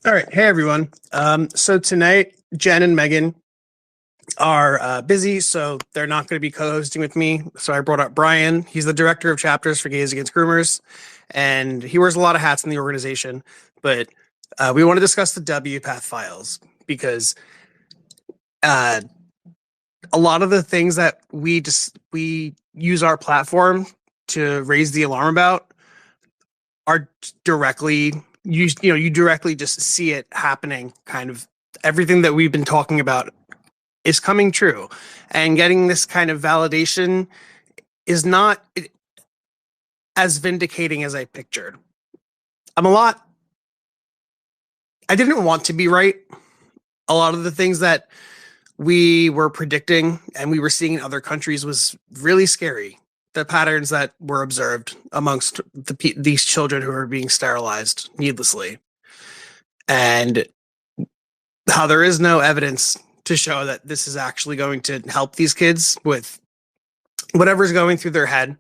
All right. Hey, everyone. So tonight, Jen and Megan are busy, so they're not going to be co-hosting with me. So I brought up Brian. He's the director of chapters for Gays Against Groomers, and he wears a lot of hats in the organization. But we want to discuss the WPATH Files because a lot of the things that we use our platform to raise the alarm about are directly you directly just see it happening. Kind of everything that we've been talking about is coming true, and getting this kind of validation is not as vindicating as I pictured. I didn't want to be right. A lot of the things that we were predicting and we were seeing in other countries was really scary. The patterns that were observed amongst these children who are being sterilized needlessly, and how there is no evidence to show that this is actually going to help these kids with whatever's going through their head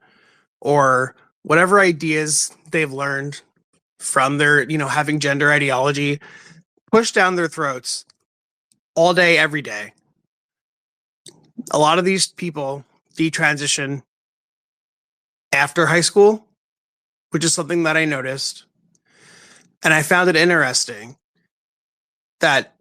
or whatever ideas they've learned from their, having gender ideology pushed down their throats all day, every day. A lot of these people detransition after high school, which is something that I noticed. And I found it interesting that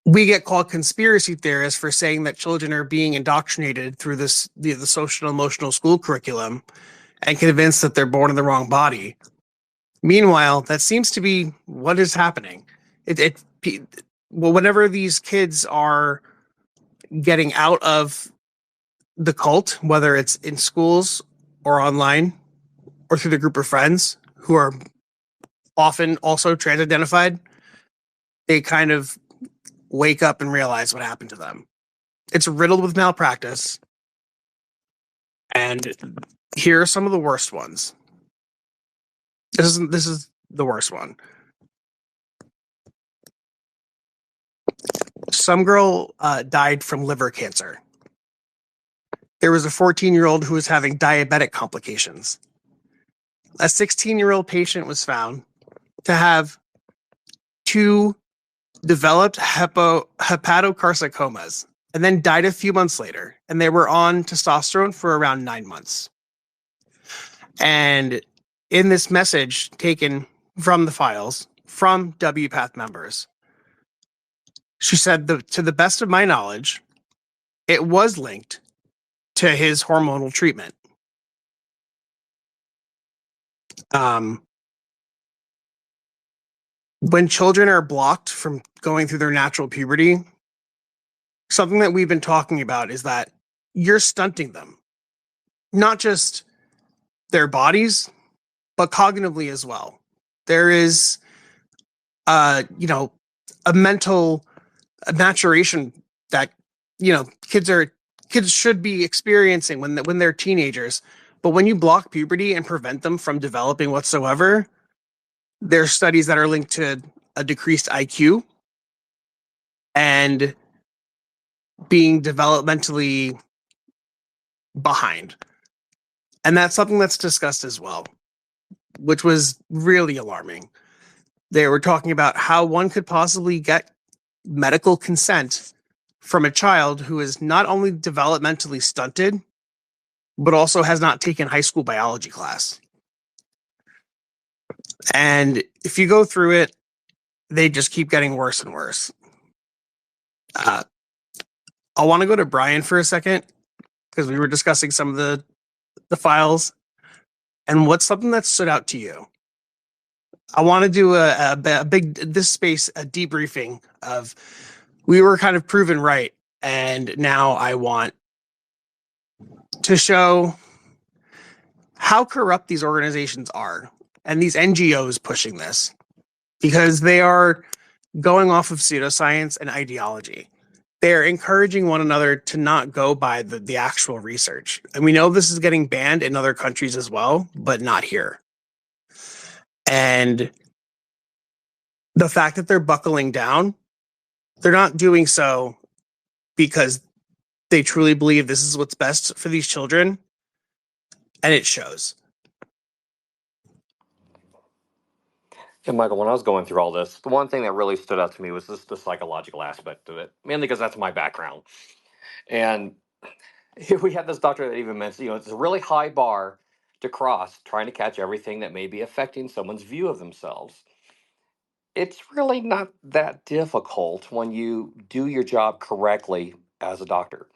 we get called conspiracy theorists for saying that children are being indoctrinated through the social emotional school curriculum and convinced that they're born in the wrong body. Meanwhile, that seems to be what is happening. Whenever these kids are getting out of the cult, whether it's in schools or online or through the group of friends who are often also trans-identified, they kind of wake up and realize what happened to them. It's riddled with malpractice. And here are some of the worst ones. This is the worst one. Some girl died from liver cancer. There was a 14-year-old who was having diabetic complications. A 16-year-old patient was found to have 2 developed hepatocarcinomas and then died a few months later. And they were on testosterone for around 9 months. And in this message taken from the files from WPATH members, she said, to the best of my knowledge, it was linked to his hormonal treatment. When children are blocked from going through their natural puberty, something that we've been talking about is that you're stunting them, not just their bodies, but cognitively as well. There is, a mental maturation that, kids should be experiencing when they're teenagers. But when you block puberty and prevent them from developing whatsoever, there's studies that are linked to a decreased IQ and being developmentally behind. And that's something that's discussed as well, which was really alarming. They were talking about how one could possibly get medical consent from a child who is not only developmentally stunted, but also has not taken high school biology class. And if you go through it, they just keep getting worse and worse. I want to go to Brian for a second because we were discussing some of the files. And what's something that stood out to you? I want to do a debriefing of we were kind of proven right. And now I want to show how corrupt these organizations are and these NGOs pushing this, because they are going off of pseudoscience and ideology. They're encouraging one another to not go by the actual research. And we know this is getting banned in other countries as well, but not here. And the fact that they're buckling down, they're not doing so because they truly believe this is what's best for these children. And it shows. And Michael, when I was going through all this, the one thing that really stood out to me was just the psychological aspect of it, mainly because that's my background. And we had this doctor that even mentioned, it's a really high bar to cross, trying to catch everything that may be affecting someone's view of themselves. It's really not that difficult when you do your job correctly as a doctor.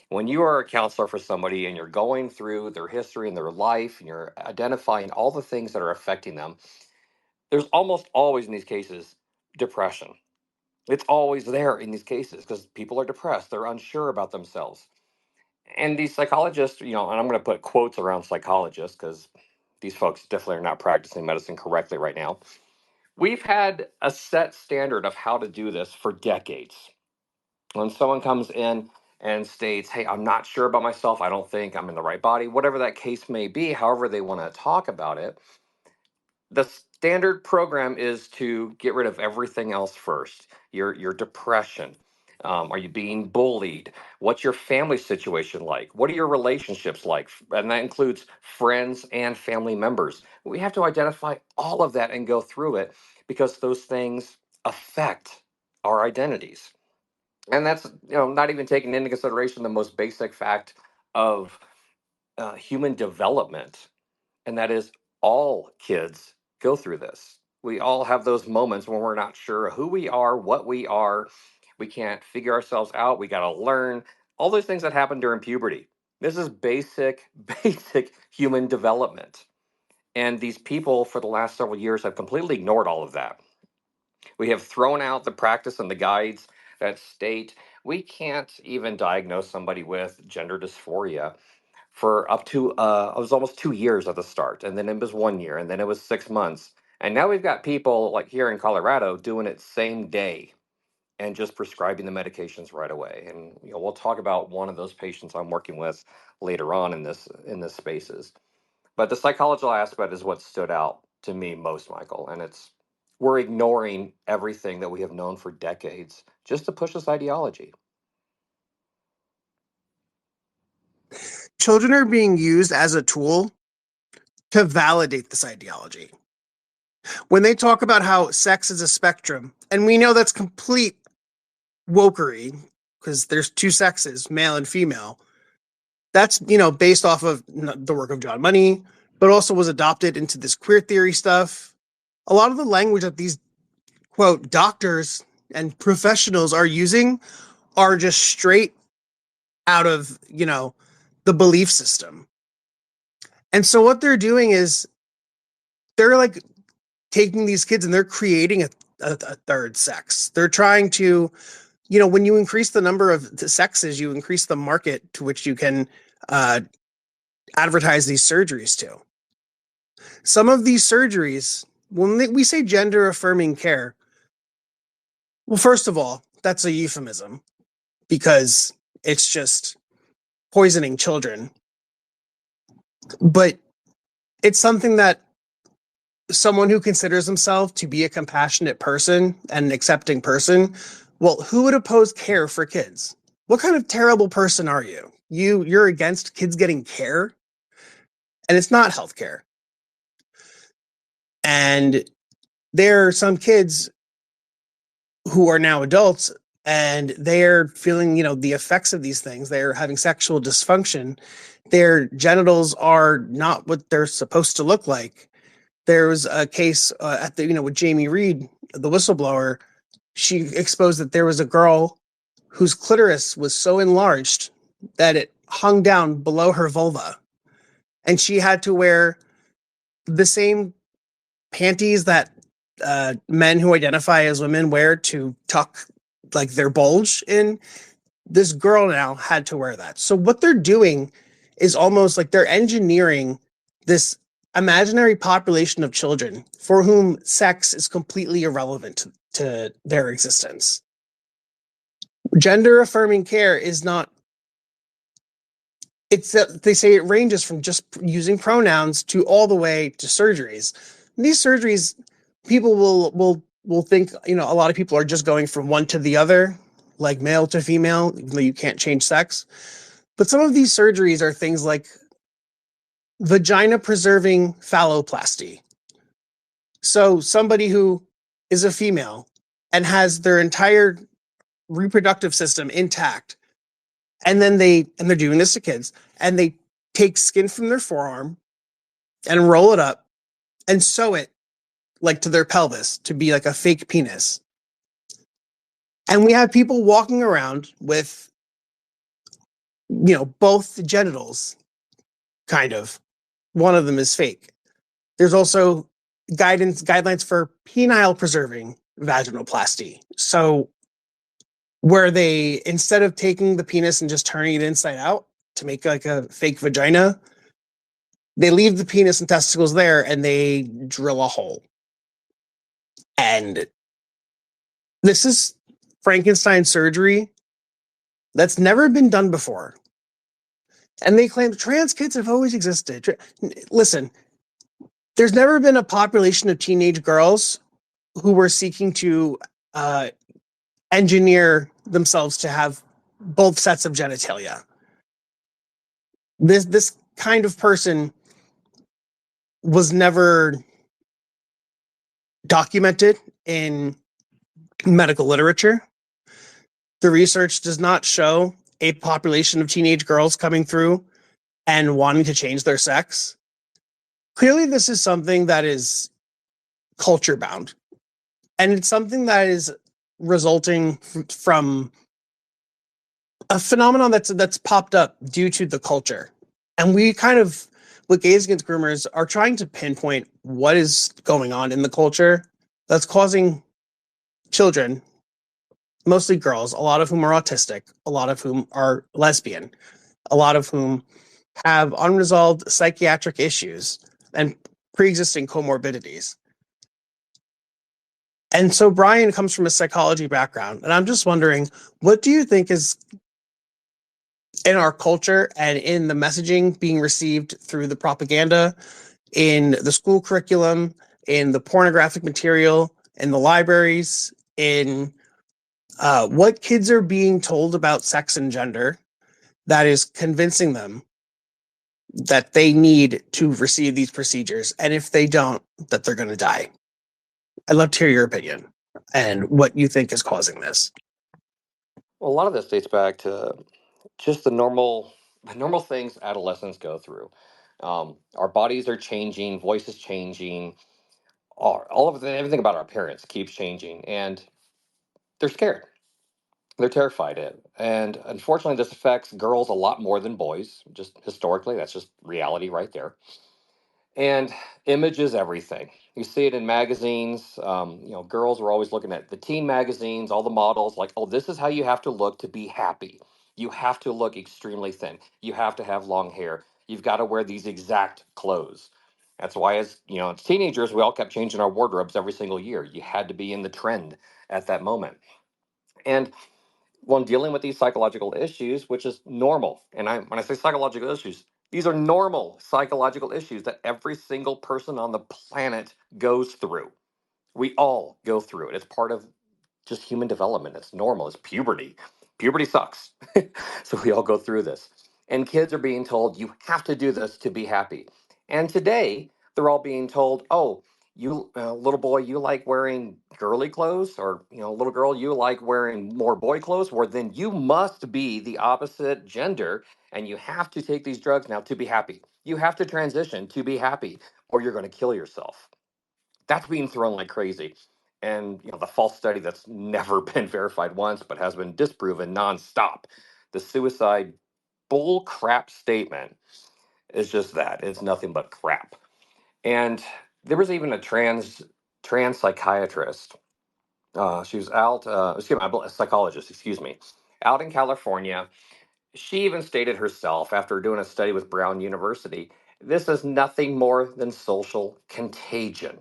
When you are a counselor for somebody and you're going through their history and their life and you're identifying all the things that are affecting them, there's almost always in these cases depression. It's always there in these cases because people are depressed, they're unsure about themselves. And these psychologists, and I'm going to put quotes around psychologists because these folks definitely are not practicing medicine correctly right now. We've had a set standard of how to do this for decades. When someone comes in and states, hey, I'm not sure about myself, I don't think I'm in the right body, whatever that case may be, however they want to talk about it, the standard program is to get rid of everything else first. Your depression. Are you being bullied? What's your family situation like? What are your relationships like? And that includes friends and family members. We have to identify all of that and go through it because those things affect our identities. And that's not even taking into consideration the most basic fact of human development, and that is all kids go through this. We all have those moments when we're not sure who we are, what we are. We can't figure ourselves out. We got to learn all those things that happen during puberty. This is basic, basic human development. And these people for the last several years have completely ignored all of that. We have thrown out the practice and the guides that state we can't even diagnose somebody with gender dysphoria for up to it was almost 2 years at the start, and then it was 1 year, and then it was 6 months, and now we've got people like here in Colorado doing it same day and just prescribing the medications right away. And we'll talk about one of those patients I'm working with later on in this spaces. But the psychological aspect is what stood out to me most, Michael, and it's we're ignoring everything that we have known for decades just to push this ideology. Children are being used as a tool to validate this ideology. When they talk about how sex is a spectrum, and we know that's complete wokery because there's two sexes, male and female. That's, based off of the work of John Money, but also was adopted into this queer theory stuff. A lot of the language that these, quote, doctors and professionals are using are just straight out of, the belief system. And so what they're doing is they're like taking these kids and they're creating a third sex. They're trying to, when you increase the number of the sexes, you increase the market to which you can advertise these surgeries to. Some of these surgeries, when we say gender affirming care, well, first of all, that's a euphemism because it's just poisoning children. But it's something that someone who considers himself to be a compassionate person and an accepting person, well, who would oppose care for kids? What kind of terrible person are you? You're against kids getting care? And it's not healthcare. And there are some kids who are now adults and they're feeling, the effects of these things. They're having sexual dysfunction. Their genitals are not what they're supposed to look like. There was a case with Jamie Reed, the whistleblower. She exposed that there was a girl whose clitoris was so enlarged that it hung down below her vulva. And she had to wear the same panties that men who identify as women wear to tuck like their bulge in. This girl now had to wear that. So what they're doing is almost like they're engineering this imaginary population of children for whom sex is completely irrelevant to their existence. Gender affirming care is not, they say it ranges from just using pronouns to all the way to surgeries. These surgeries, people will think, a lot of people are just going from one to the other, like male to female, even though you can't change sex. But some of these surgeries are things like vagina preserving phalloplasty. So somebody who is a female and has their entire reproductive system intact, and then they're doing this to kids, and they take skin from their forearm and roll it up and sew it like to their pelvis to be like a fake penis. And we have people walking around with, both genitals, kind of. One of them is fake. There's also guidelines for penile preserving vaginoplasty. So where they, instead of taking the penis and just turning it inside out to make like a fake vagina, they leave the penis and testicles there and they drill a hole. And this is Frankenstein surgery that's never been done before. And they claim trans kids have always existed. Listen, there's never been a population of teenage girls who were seeking to engineer themselves to have both sets of genitalia. This kind of person was never documented in medical literature. The research does not show a population of teenage girls coming through and wanting to change their sex. Clearly, this is something that is culture bound, and it's something that is resulting from a phenomenon that's popped up due to the culture. And we kind of, with Gays Against Groomers, are trying to pinpoint what is going on in the culture that's causing children, mostly girls, a lot of whom are autistic, a lot of whom are lesbian, a lot of whom have unresolved psychiatric issues and pre-existing comorbidities. And so Brian comes from a psychology background, and I'm just wondering, what do you think is in our culture and in the messaging being received through the propaganda, in the school curriculum, in the pornographic material, in the libraries, in what kids are being told about sex and gender that is convincing them that they need to receive these procedures, and if they don't, that they're going to die? I'd love to hear your opinion and what you think is causing this. Well, a lot of this dates back to just the normal things adolescents go through. Our bodies are changing, voices changing, all of everything about our appearance keeps changing, and they're scared. They're terrified. And unfortunately, this affects girls a lot more than boys. Just historically, that's just reality right there. And image is everything. You see it in magazines. Girls are always looking at the teen magazines, all the models, like, oh, this is how you have to look to be happy. You have to look extremely thin. You have to have long hair. You've got to wear these exact clothes. That's why, as teenagers, we all kept changing our wardrobes every single year. You had to be in the trend at that moment. And when dealing with these psychological issues, which is normal, and when I say psychological issues, these are normal psychological issues that every single person on the planet goes through. We all go through it. It's part of just human development. It's normal. It's puberty. Puberty sucks. So we all go through this. And kids are being told, you have to do this to be happy. And today, they're all being told, oh, you, little boy, you like wearing girly clothes, or, little girl, you like wearing more boy clothes, well, then you must be the opposite gender, and you have to take these drugs now to be happy. You have to transition to be happy, or you're going to kill yourself. That's being thrown like crazy. And the false study that's never been verified once but has been disproven nonstop. The suicide bull crap statement is just that. It's nothing but crap. And there was even a trans psychiatrist. She was out, excuse me, a psychologist, excuse me, out in California. She even stated herself after doing a study with Brown University, this is nothing more than social contagion.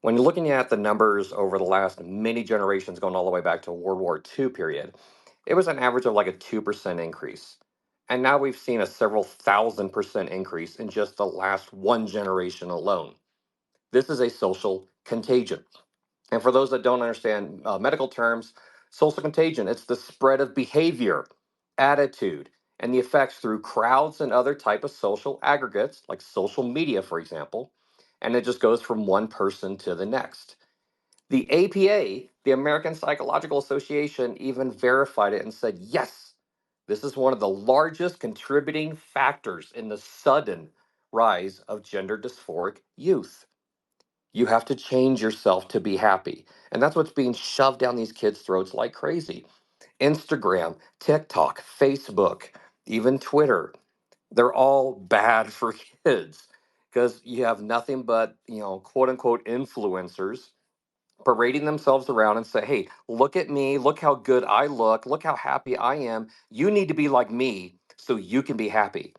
When you're looking at the numbers over the last many generations, going all the way back to World War II period, it was an average of like a 2% increase. And now we've seen a several 1,000% increase in just the last one generation alone. This is a social contagion. And for those that don't understand medical terms, social contagion, it's the spread of behavior, attitude, and the effects through crowds and other type of social aggregates, like social media, for example. and it just goes from one person to the next. The APA, the American Psychological Association, even verified it and said, yes, this is one of the largest contributing factors in the sudden rise of gender dysphoric youth. You have to change yourself to be happy. And that's what's being shoved down these kids' throats like crazy. Instagram, TikTok, Facebook, even Twitter, they're all bad for kids because you have nothing but, quote unquote influencers parading themselves around and say, hey, look at me, look how good I look how happy I am. You need to be like me so you can be happy.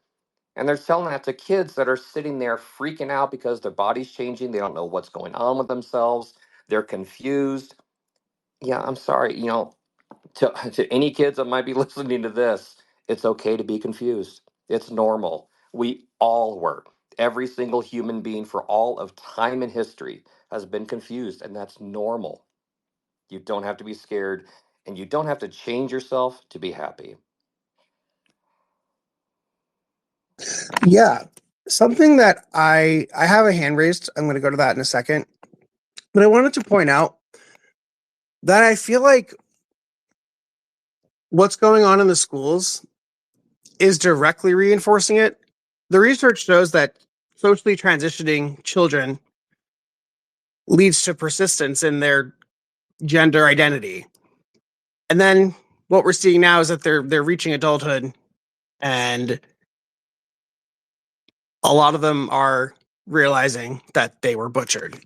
And they're telling that to kids that are sitting there freaking out because their body's changing. They don't know what's going on with themselves. They're confused. Yeah, I'm sorry. To any kids that might be listening to this, it's okay to be confused. It's normal. We all were. Every single human being for all of time and history has been confused, and that's normal. You don't have to be scared, and you don't have to change yourself to be happy. Yeah. Something that I have a hand raised. I'm going to go to that in a second. But I wanted to point out that I feel like what's going on in the schools is directly reinforcing it. The research shows that socially transitioning children leads to persistence in their gender identity. And then what we're seeing now is that they're reaching adulthood, and a lot of them are realizing that they were butchered.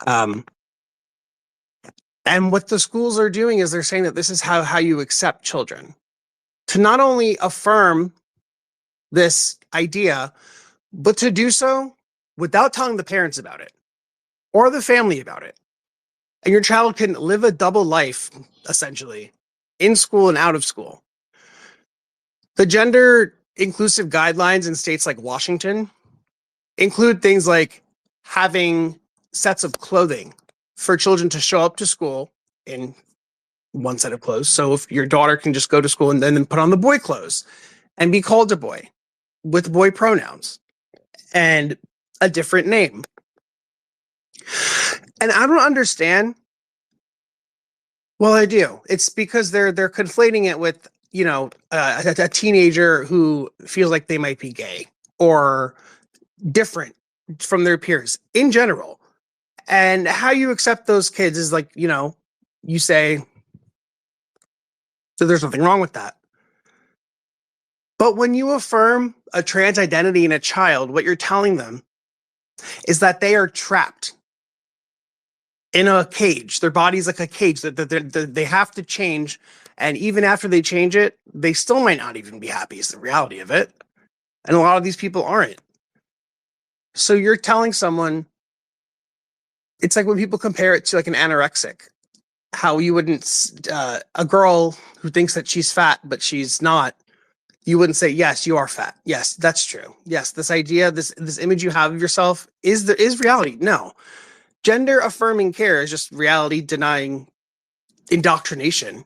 Um, and what the schools are doing is they're saying that this is how you accept children. To not only affirm this idea, but to do so without telling the parents about it or the family about it. And your child can live a double life, essentially, in school and out of school. The gender inclusive guidelines in states like Washington include things like having sets of clothing for children to show up to school in one set of clothes. So if your daughter can just go to school and then put on the boy clothes and be called a boy with boy pronouns and a different name. And I don't understand. Well, I do. It's because they're conflating it with, a teenager who feels like they might be gay or different from their peers in general. And how you accept those kids is like, you say, so there's nothing wrong with that. But when you affirm a trans identity in a child, what you're telling them is that they are trapped in a cage. Their body's like a cage that they have to change. And even after they change it, they still might not even be happy, is the reality of it. And a lot of these people aren't. So you're telling someone, it's like when people compare it to like an anorexic, how you wouldn't, a girl who thinks that she's fat, but she's not, you wouldn't say, yes, you are fat. Yes, that's true. Yes, this idea, this image you have of yourself is reality. No. Gender affirming care is just reality denying indoctrination.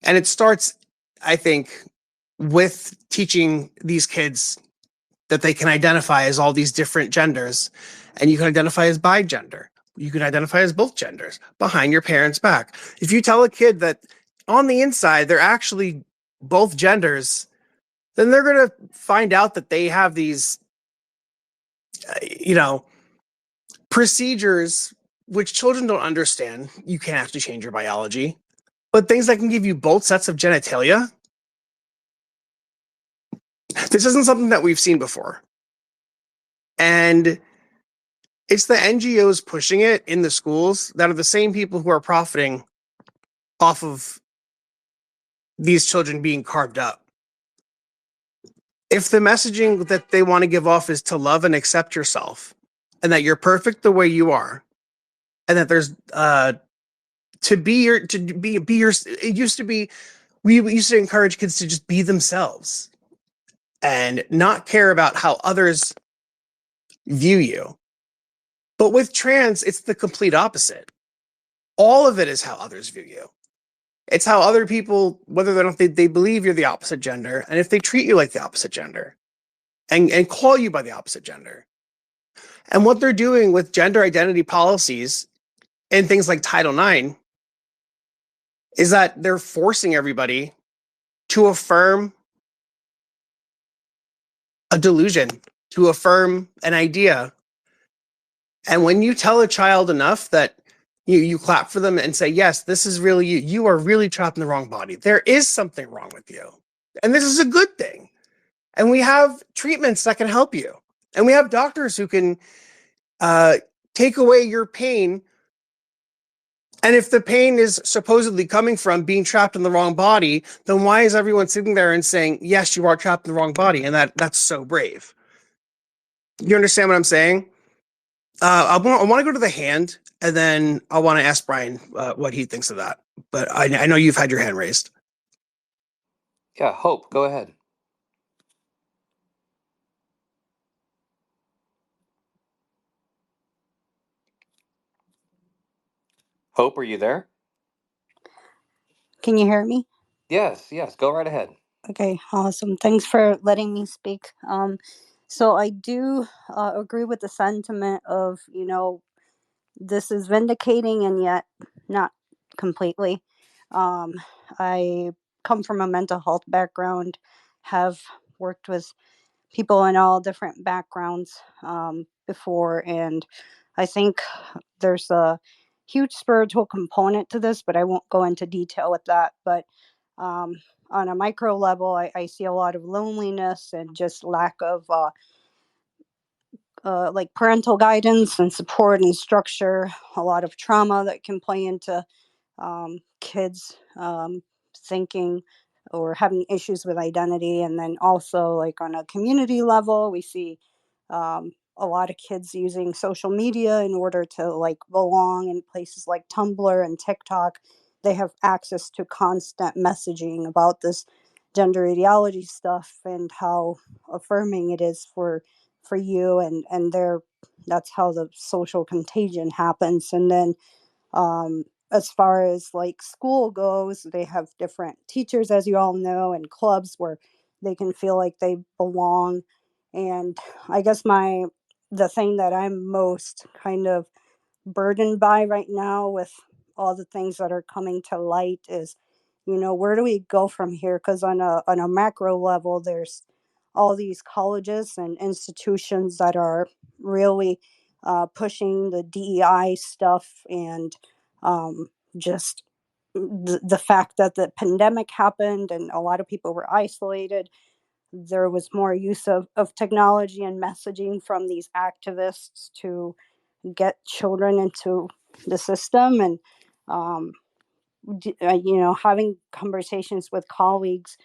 And it starts, I think, with teaching these kids that they can identify as all these different genders, and you can identify as bigender. You can identify as both genders behind your parents' back. If you tell a kid that on the inside they're actually both genders, then they're going to find out that they have these, procedures which children don't understand. You can't actually change your biology, but things that can give you both sets of genitalia. This isn't something that we've seen before. And it's the NGOs pushing it in the schools that are the same people who are profiting off of these children being carved up. If the messaging that they want to give off is to love and accept yourself, and that you're perfect the way you are, and that there's it used to be, we used to encourage kids to just be themselves and not care about how others view you. But with trans, it's the complete opposite. All of it is how others view you. It's how other people, whether or not they believe you're the opposite gender, and if they treat you like the opposite gender and call you by the opposite gender. And what they're doing with gender identity policies and things like Title IX is that they're forcing everybody to affirm a delusion, to affirm an idea. And when you tell a child enough that you clap for them and say, yes, this is really you, you are really trapped in the wrong body. There is something wrong with you. And this is a good thing. And we have treatments that can help you. And we have doctors who can take away your pain. And if the pain is supposedly coming from being trapped in the wrong body, then why is everyone sitting there and saying, yes, you are trapped in the wrong body? And that's so brave. You understand what I'm saying? I want to go to the hand, and then I want to ask Brian what he thinks of that. But I know you've had your hand raised. Yeah, Hope, go ahead. Hope, are you there? Can you hear me? Yes, yes, go right ahead. Okay, awesome. Thanks for letting me speak. So I do agree with the sentiment of, this is vindicating and yet not completely. Um, I come from a mental health background, have worked with people in all different backgrounds before, and I think there's a huge spiritual component to this, but I won't go into detail with that. But um, on a micro level, I see a lot of loneliness and just lack of like parental guidance and support and structure, a lot of trauma that can play into kids thinking or having issues with identity. And then also, like on a community level, we see a lot of kids using social media in order to like belong in places like Tumblr and TikTok. They have access to constant messaging about this gender ideology stuff and how affirming it is for you, and they're that's how the social contagion happens. And then um, as far as like school goes, they have different teachers, as you all know, and clubs where they can feel like they belong. And I guess the thing that I'm most kind of burdened by right now with all the things that are coming to light is, where do we go from here? Because on a macro level, there's all these colleges and institutions that are really pushing the DEI stuff, and just the fact that the pandemic happened and a lot of people were isolated. There was more use of technology and messaging from these activists to get children into the system. And um, having conversations with colleagues,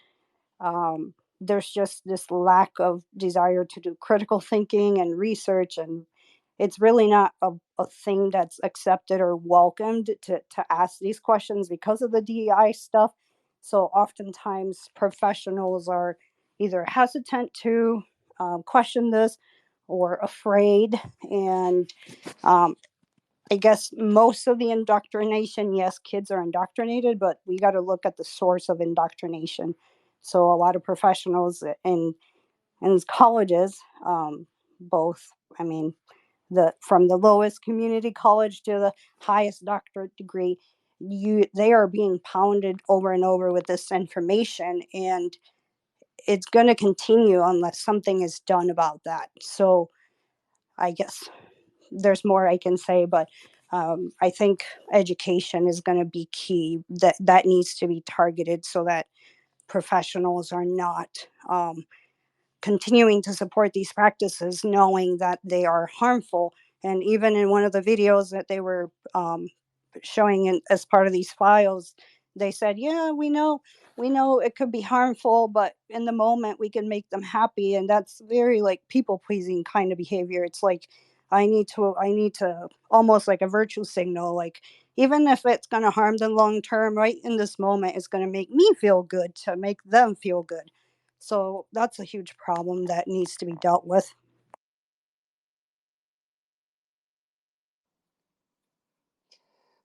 there's just this lack of desire to do critical thinking and research, and it's really not a thing that's accepted or welcomed to ask these questions because of the DEI stuff. So oftentimes professionals are either hesitant to question this or afraid. And um, I guess most of the indoctrination, yes, kids are indoctrinated, but we got to look at the source of indoctrination. So a lot of professionals in colleges, both, I mean, the from the lowest community college to the highest doctorate degree, they are being pounded over and over with this information, and it's going to continue unless something is done about that. So I guess there's more I can say, but I think education is going to be key. That needs to be targeted so that professionals are not continuing to support these practices, knowing that they are harmful. And even in one of the videos that they were showing as part of these files, they said, "Yeah, we know it could be harmful, but in the moment we can make them happy." And that's very like people pleasing kind of behavior. It's like I need to almost like a virtue signal, like even if it's going to harm them long term, right in this moment, it's going to make me feel good to make them feel good. So that's a huge problem that needs to be dealt with.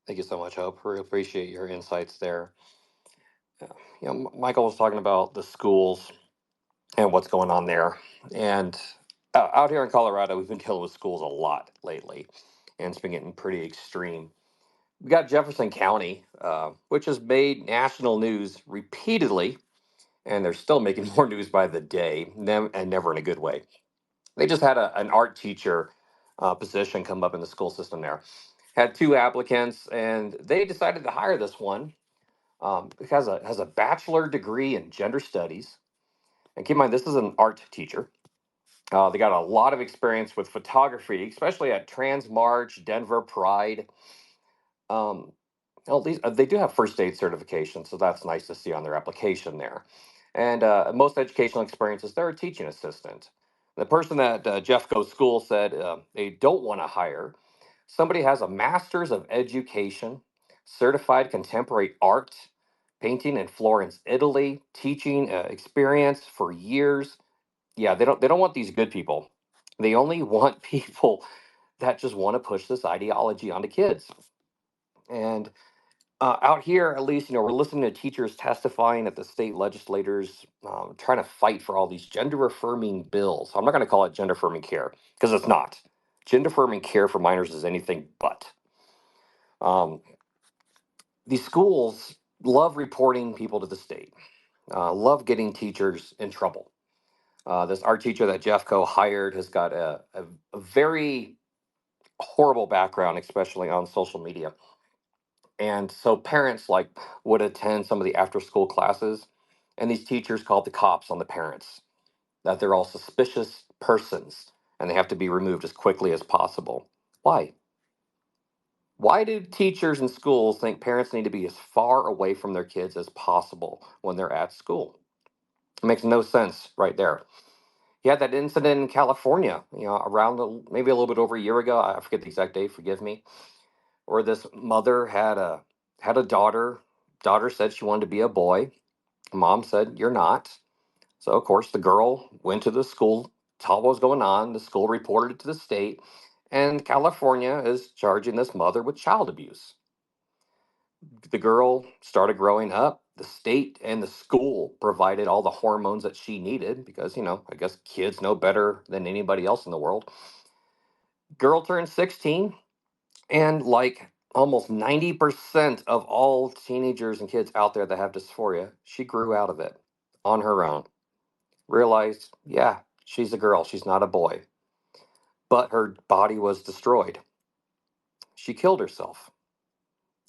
Thank you so much, Hope. Really appreciate your insights there. Uh, Michael was talking about the schools and what's going on there. And Out here in Colorado, we've been dealing with schools a lot lately, and it's been getting pretty extreme. We got Jefferson County, which has made national news repeatedly, and they're still making more news by the day, and never in a good way. They just had an art teacher position come up in the school system there. Had two applicants, and they decided to hire this one. It has a bachelor degree in gender studies, and keep in mind this is an art teacher. They got a lot of experience with photography, especially at Transmarch, Denver Pride. Um, well, they do have first aid certification, so that's nice to see on their application there. And most educational experiences, they're a teaching assistant. The person that Jeff Goes School said they don't want to hire somebody has a master's of education, certified contemporary art, painting in Florence, Italy, teaching experience for years. Yeah, they don't want these good people. They only want people that just want to push this ideology onto kids. And out here, at least, we're listening to teachers testifying at the state legislators, trying to fight for all these gender affirming bills. I'm not going to call it gender affirming care because it's not. Gender affirming care for minors is anything but. Um, these schools love reporting people to the state, love getting teachers in trouble. This art teacher that Jeffco hired has got a very horrible background, especially on social media. And so parents like would attend some of the after school classes, and these teachers called the cops on the parents that they're all suspicious persons and they have to be removed as quickly as possible. Why? Why do teachers and schools think parents need to be as far away from their kids as possible when they're at school? It makes no sense right there. He had that incident in California, around maybe a little bit over a year ago. I forget the exact date, forgive me, where this mother had a daughter. Daughter said she wanted to be a boy. Mom said, "You're not." So of course the girl went to the school, saw what was going on. The school reported it to the state, and California is charging this mother with child abuse. The girl started growing up. The state and the school provided all the hormones that she needed because, I guess kids know better than anybody else in the world. Girl turned 16, and like almost 90% of all teenagers and kids out there that have dysphoria, she grew out of it on her own. Realized, yeah, she's a girl, she's not a boy. But her body was destroyed. She killed herself.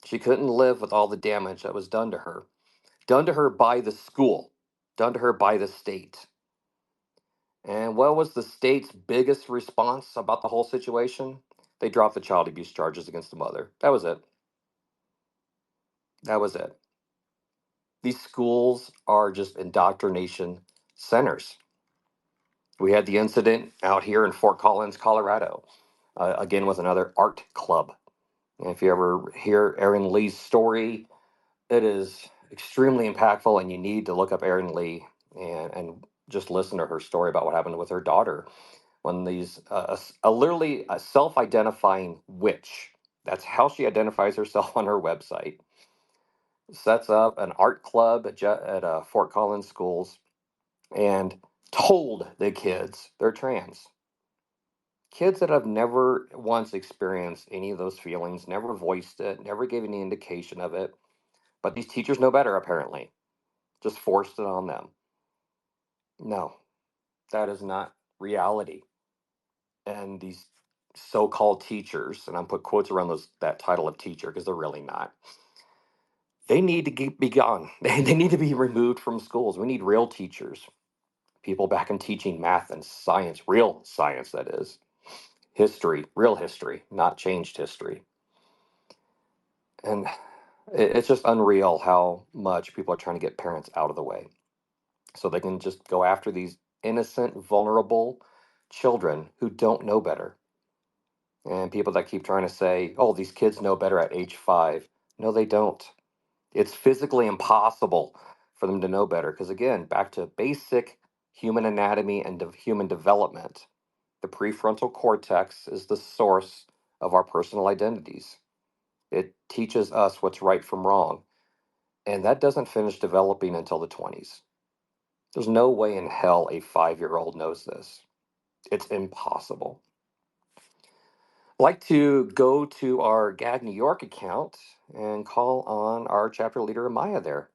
She couldn't live with all the damage that was done to her by the school, done to her by the state. And what was the state's biggest response about the whole situation? They dropped the child abuse charges against the mother. That was it. That was it. These schools are just indoctrination centers. We had the incident out here in Fort Collins, Colorado, again with another art club. And if you ever hear Erin Lee's story, it is extremely impactful, and you need to look up Erin Lee and just listen to her story about what happened with her daughter when these literally a self-identifying witch. That's how she identifies herself on her website. Sets up an art club at Fort Collins schools and told the kids they're trans. Kids that have never once experienced any of those feelings, never voiced it, never gave any indication of it. But these teachers know better, apparently. Just forced it on them. No, that is not reality. And these so-called teachers, and I'm put quotes around that title of teacher because they're really not. They need to be gone. They need to be removed from schools. We need real teachers, people back in teaching math and science, real science, that is. History, real history, not changed history. And it's just unreal how much people are trying to get parents out of the way so they can just go after these innocent, vulnerable children who don't know better. And people that keep trying to say, oh, these kids know better at age 5. No, they don't. It's physically impossible for them to know better. Because again, back to basic human anatomy and human development, the prefrontal cortex is the source of our personal identities. It teaches us what's right from wrong. And that doesn't finish developing until the 20s. There's no way in hell a 5-year-old knows this. It's impossible. I'd like to go to our GAD New York account and call on our chapter leader, Maya, there.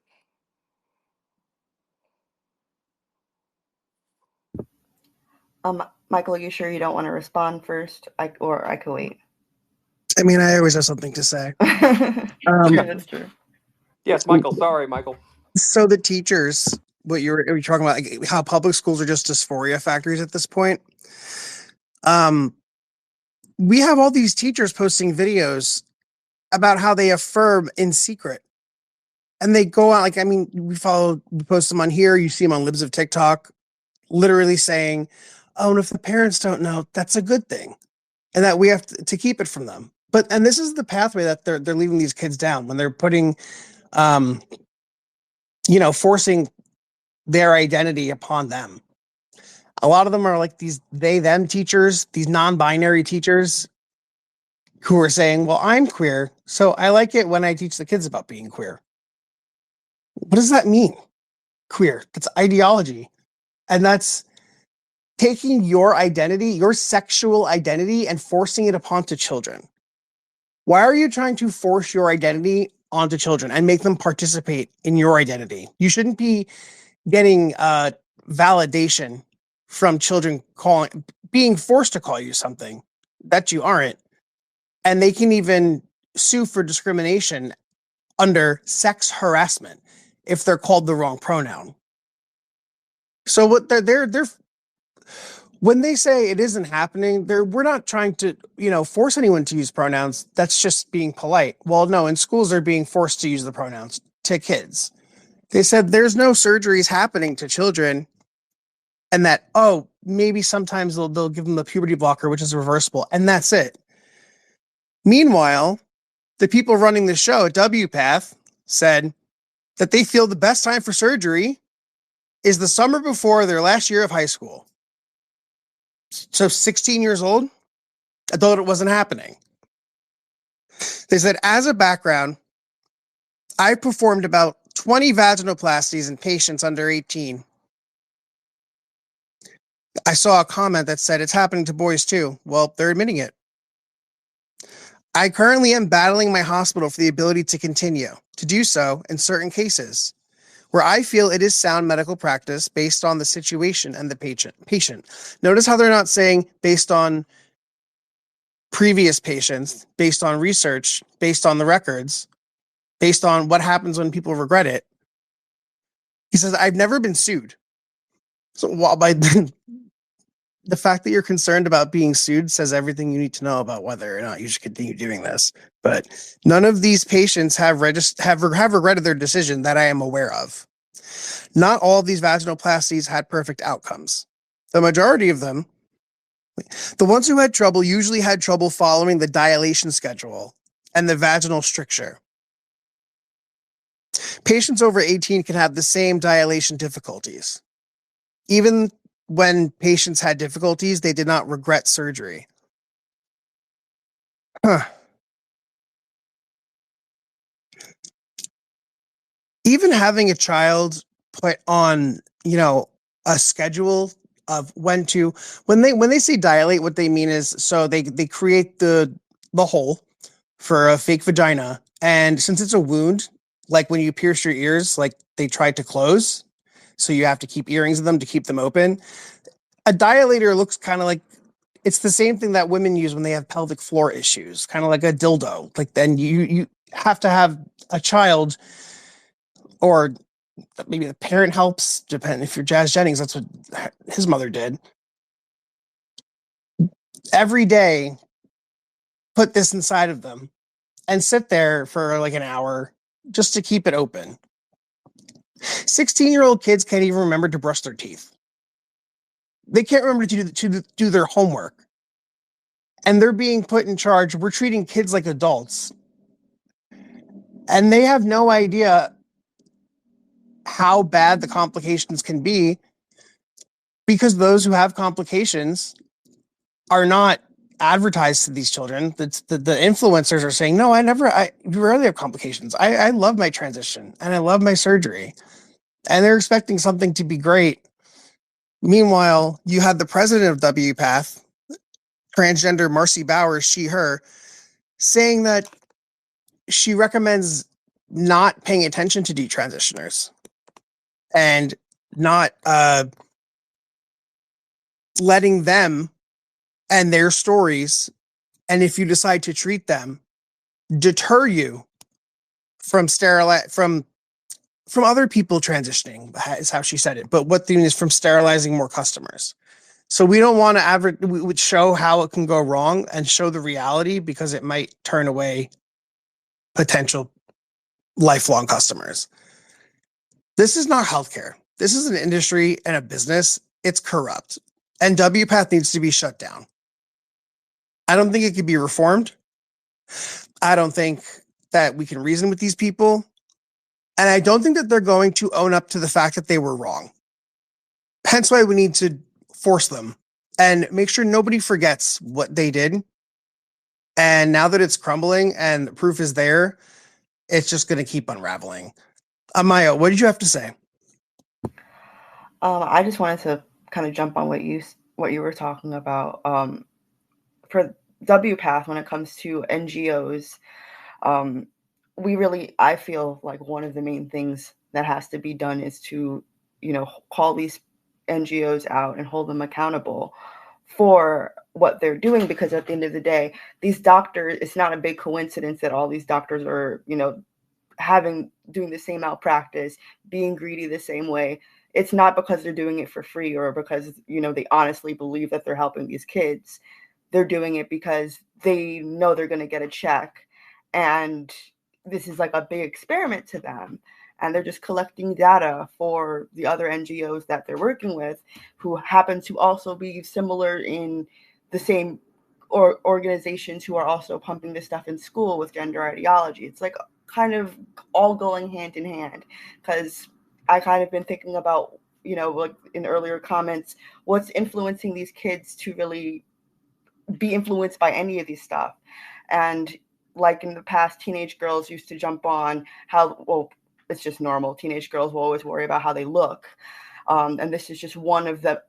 Michael, are you sure you don't want to respond first? I could wait. I mean, I always have something to say. That's true. Yes, Michael. Sorry, Michael. So the teachers, what you're talking about, like how public schools are just dysphoria factories at this point. We have all these teachers posting videos about how they affirm in secret. And they go out, like, I mean, we post them on here. You see them on Libs of TikTok, literally saying, oh, and if the parents don't know, that's a good thing. And that we have to keep it from them. And this is the pathway that they're leaving these kids down when they're putting, forcing their identity upon them. A lot of them are like these they, them teachers, these non-binary teachers who are saying, well, I'm queer, so I like it when I teach the kids about being queer. What does that mean? Queer. That's ideology. And that's taking your identity, your sexual identity, and forcing it upon children. Why are you trying to force your identity onto children and make them participate in your identity? You shouldn't be getting validation from children being forced to call you something that you aren't. And they can even sue for discrimination under sex harassment if they're called the wrong pronoun. So what they're when they say it isn't happening, we're not trying to, force anyone to use pronouns. That's just being polite. Well, no, in schools they're being forced to use the pronouns to kids. They said there's no surgeries happening to children, and that, oh, maybe sometimes they'll give them a puberty blocker, which is reversible, and that's it. Meanwhile, the people running the show at WPATH said that they feel the best time for surgery is the summer before their last year of high school. So 16 years old, I thought it wasn't happening. They said, as a background, I performed about 20 vaginoplasties in patients under 18. I saw a comment that said it's happening to boys too. Well, they're admitting it. I currently am battling my hospital for the ability to continue to do so in certain cases where I feel it is sound medical practice based on the situation and the patient. Notice how they're not saying based on previous patients, based on research, based on the records, based on what happens when people regret it. He says, I've never been sued. So while by the fact that you're concerned about being sued says everything you need to know about whether or not you should continue doing this. But none of these patients have regretted their decision that I am aware of. Not all of these vaginoplasties had perfect outcomes. The majority of them, the ones who had trouble, usually had trouble following the dilation schedule and the vaginal stricture. Patients over 18 can have the same dilation difficulties. Even when patients had difficulties, they did not regret surgery. Even having a child put on, a schedule of when they say dilate, what they mean is, so they create the hole for a fake vagina. And since it's a wound, like when you pierce your ears, like they tried to close, so you have to keep earrings in them to keep them open. A dilator looks kind of like, it's the same thing that women use when they have pelvic floor issues, kind of like a dildo. Like then you have to have a child, or maybe the parent helps, depending if you're Jazz Jennings, that's what his mother did. Every day, put this inside of them and sit there for like an hour just to keep it open. 16-year-old kids can't even remember to brush their teeth. They can't remember to do their homework. And they're being put in charge. We're treating kids like adults. And they have no idea how bad the complications can be, because those who have complications are not advertised to these children. The influencers are saying, no, I rarely have complications. I love my transition and I love my surgery. And they're expecting something to be great Meanwhile, you had the president of WPATH, transgender Marcy Bowers, she, her, saying that she recommends not paying attention to detransitioners and not letting them and their stories, and if you decide to treat them, deter you from from other people transitioning, is how she said it. But what the mean is from sterilizing more customers. So we don't want to we would show how it can go wrong and show the reality, because it might turn away potential lifelong customers. This is not healthcare. This is an industry and a business. It's corrupt. And WPATH needs to be shut down. I don't think it could be reformed. I don't think that we can reason with these people. And I don't think that they're going to own up to the fact that they were wrong. Hence why we need to force them and make sure nobody forgets what they did. And now that it's crumbling and the proof is there, it's just going to keep unraveling. Amaya, what did you have to say? I just wanted to kind of jump on what you were talking about. For WPATH, when it comes to NGOs, I feel like one of the main things that has to be done is to, call these NGOs out and hold them accountable for what they're doing, because at the end of the day, these doctors, it's not a big coincidence that all these doctors are, doing the same malpractice, being greedy the same way. It's not because they're doing it for free or because, they honestly believe that they're helping these kids. They're doing it because they know they're going to get a check. And this is like a big experiment to them. And they're just collecting data for the other NGOs that they're working with, who happen to also be similar in the same organizations who are also pumping this stuff in school with gender ideology. It's like kind of all going hand in hand, because I kind of been thinking about, like in earlier comments, what's influencing these kids to really be influenced by any of these stuff. And like in the past, teenage girls used to jump on it's just normal. Teenage girls will always worry about how they look. And this is just one of the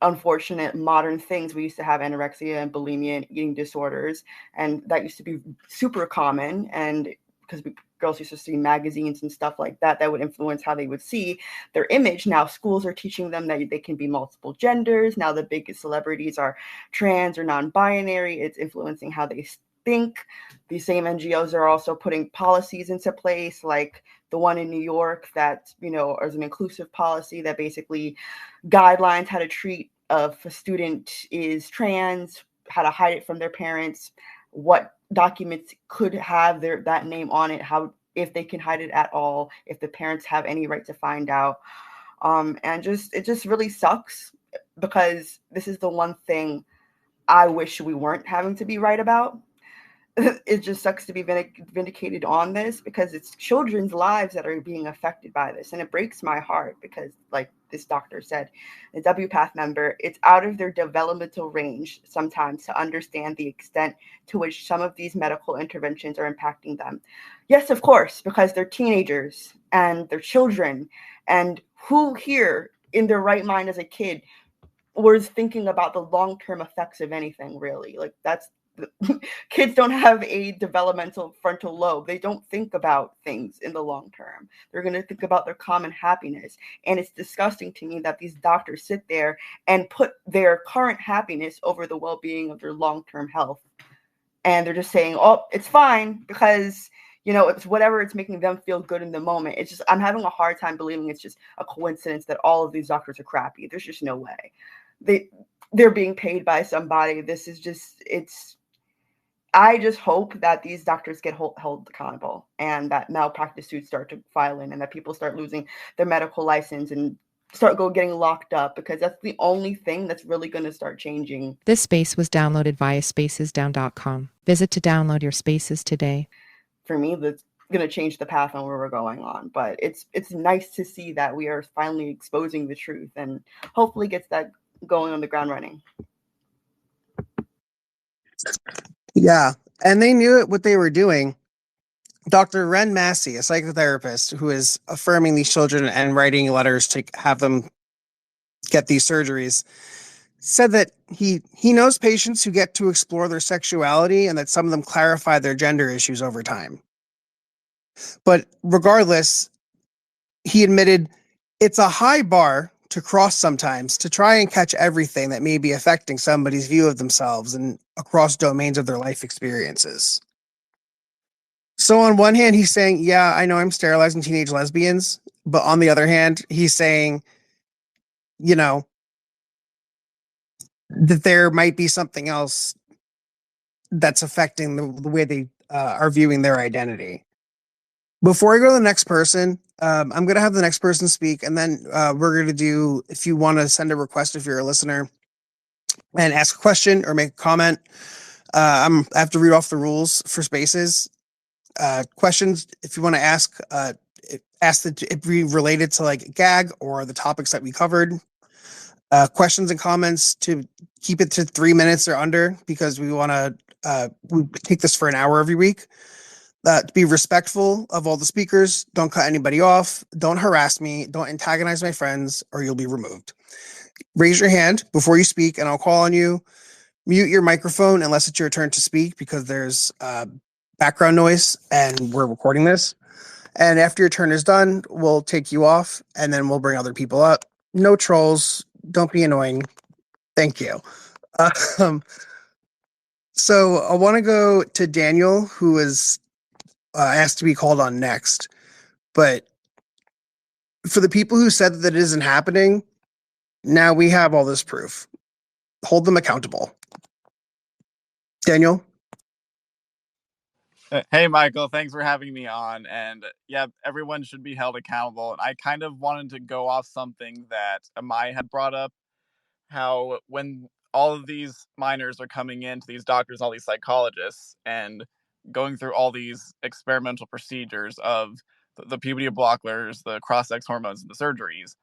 unfortunate modern things. We used to have anorexia and bulimia and eating disorders, and that used to be super common. And because girls used to see magazines and stuff like that would influence how they would see their image. Now schools are teaching them that they can be multiple genders. Now the biggest celebrities are trans or non-binary. It's influencing how they think. These same NGOs are also putting policies into place, like the one in New York that, is an inclusive policy that basically guidelines how to treat if a student is trans, how to hide it from their parents, what documents could have that name on it, if they can hide it at all, if the parents have any right to find out. And it just really sucks, because this is the one thing I wish we weren't having to be right about. It just sucks to be vindicated on this, because it's children's lives that are being affected by this. And it breaks my heart, because like this doctor said, a WPATH member, it's out of their developmental range sometimes to understand the extent to which some of these medical interventions are impacting them. Yes, of course, because they're teenagers and they're children. And who here in their right mind as a kid was thinking about the long-term effects of anything, really? Like, that's kids don't have a developmental frontal lobe. They don't think about things in the long term. They're going to think about their common happiness. And it's disgusting to me that these doctors sit there and put their current happiness over the well-being of their long-term health. And they're just saying, oh, it's fine because, it's whatever, it's making them feel good in the moment. It's just, I'm having a hard time believing it's just a coincidence that all of these doctors are crappy. There's just no way. They're being paid by somebody. This is just, I just hope that these doctors get held accountable, and that malpractice suits start to file in, and that people start losing their medical license and start getting locked up, because that's the only thing that's really going to start changing. This space was downloaded via spacesdown.com. Visit to download your spaces today. For me, that's going to change the path on where we're going on. But it's nice to see that we are finally exposing the truth, and hopefully gets that going on the ground running. Yeah, and they knew what they were doing. Dr. Ren Massey, a psychotherapist who is affirming these children and writing letters to have them get these surgeries, said that he knows patients who get to explore their sexuality and that some of them clarify their gender issues over time. But regardless, he admitted it's a high bar to cross sometimes to try and catch everything that may be affecting somebody's view of themselves and across domains of their life experiences. So on one hand, he's saying, yeah, I know I'm sterilizing teenage lesbians. But on the other hand, he's saying, you know, that there might be something else that's affecting the way they are viewing their identity. Before I go to the next person, I'm going to have the next person speak, and then we're going to do, if you want to send a request, if you're a listener, and ask a question or make a comment, I have to read off the rules for spaces. Questions, if you want to ask that it be related to like gag or the topics that we covered. Questions and comments to keep it to 3 minutes or under, because we want to we take this for an hour every week. To be respectful of all the speakers, don't cut anybody off, don't harass me, don't antagonize my friends, or you'll be removed. Raise your hand before you speak, and I'll call on you. Mute your microphone unless it's your turn to speak, because there's background noise and we're recording this. And after your turn is done, we'll take you off, and then we'll bring other people up. No trolls. Don't be annoying. Thank you. So I want to go to Daniel, who is asked to be called on next. But for the people who said that it isn't happening, now we have all this proof. Hold them accountable. Daniel? Hey, Michael, thanks for having me on. And yeah, everyone should be held accountable. And I kind of wanted to go off something that Amai had brought up, how when all of these minors are coming into these doctors, all these psychologists, and going through all these experimental procedures of the puberty blockers, the cross-sex hormones, and the surgeries,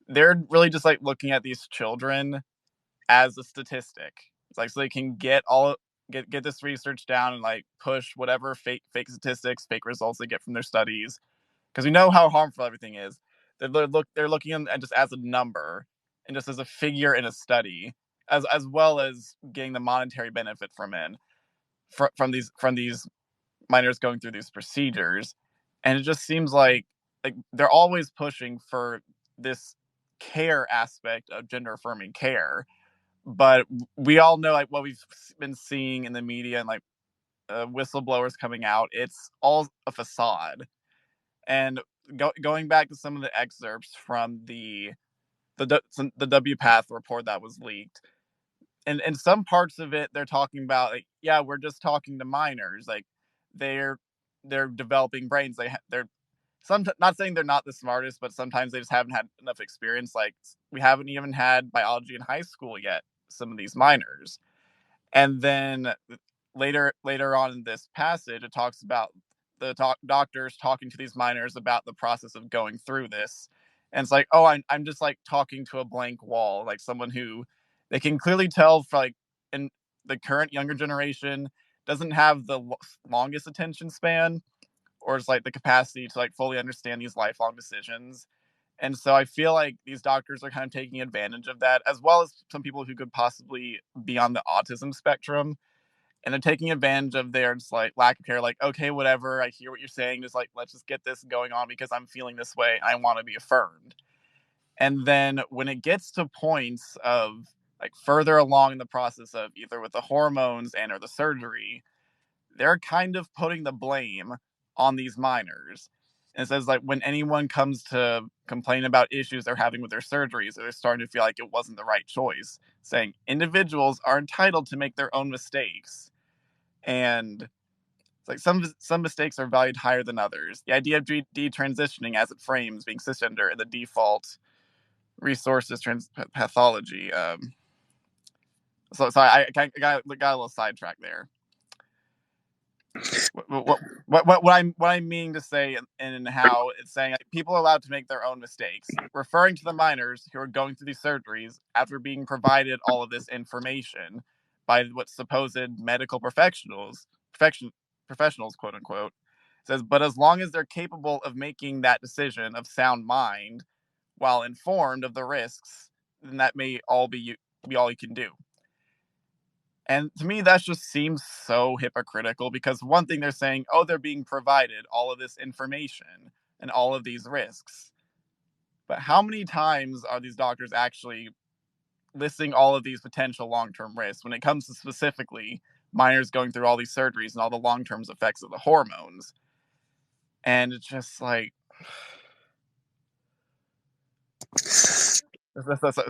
they're really just like looking at these children as a statistic. It's like so they can get this research down and like push whatever fake statistics, fake results they get from their studies, because we know how harmful everything is. They're looking at just as a number and just as a figure in a study, as well as getting the monetary benefit from these minors going through these procedures. And it just seems like they're always pushing for this care aspect of gender affirming care, but we all know like what we've been seeing in the media and like whistleblowers coming out, it's all a facade. And going back to some of the excerpts from the WPATH report that was leaked, and in some parts of it they're talking about like, yeah, we're just talking to minors, like they're developing brains, they're not saying they're not the smartest, but sometimes they just haven't had enough experience. Like we haven't even had biology in high school yet, some of these minors. And then later on in this passage, it talks about doctors talking to these minors about the process of going through this. And it's like, oh, I'm just like talking to a blank wall, like someone who they can clearly tell for like in the current younger generation doesn't have the longest attention span, or it's like the capacity to like fully understand these lifelong decisions. And so I feel like these doctors are kind of taking advantage of that, as well as some people who could possibly be on the autism spectrum. And they're taking advantage of their just like lack of care, like, okay, whatever, I hear what you're saying, just like, let's just get this going on because I'm feeling this way. I want to be affirmed. And then when it gets to points of like further along in the process of either with the hormones and or the surgery, they're kind of putting the blame on these minors. And it says like when anyone comes to complain about issues they're having with their surgeries, they're starting to feel like it wasn't the right choice, saying individuals are entitled to make their own mistakes. And it's like some mistakes are valued higher than others. The idea of detransitioning as it frames being cisgender and the default resources pathology. So sorry, I got a little sidetracked there. What I mean to say and how it's saying like, people are allowed to make their own mistakes, referring to the minors who are going through these surgeries after being provided all of this information by what supposed medical professionals, quote unquote. It says, but as long as they're capable of making that decision of sound mind while informed of the risks, then that may all be all you can do. And to me, that just seems so hypocritical, because one thing they're saying, oh, they're being provided all of this information and all of these risks. But how many times are these doctors actually listing all of these potential long-term risks when it comes to specifically minors going through all these surgeries and all the long-term effects of the hormones? And it's just like,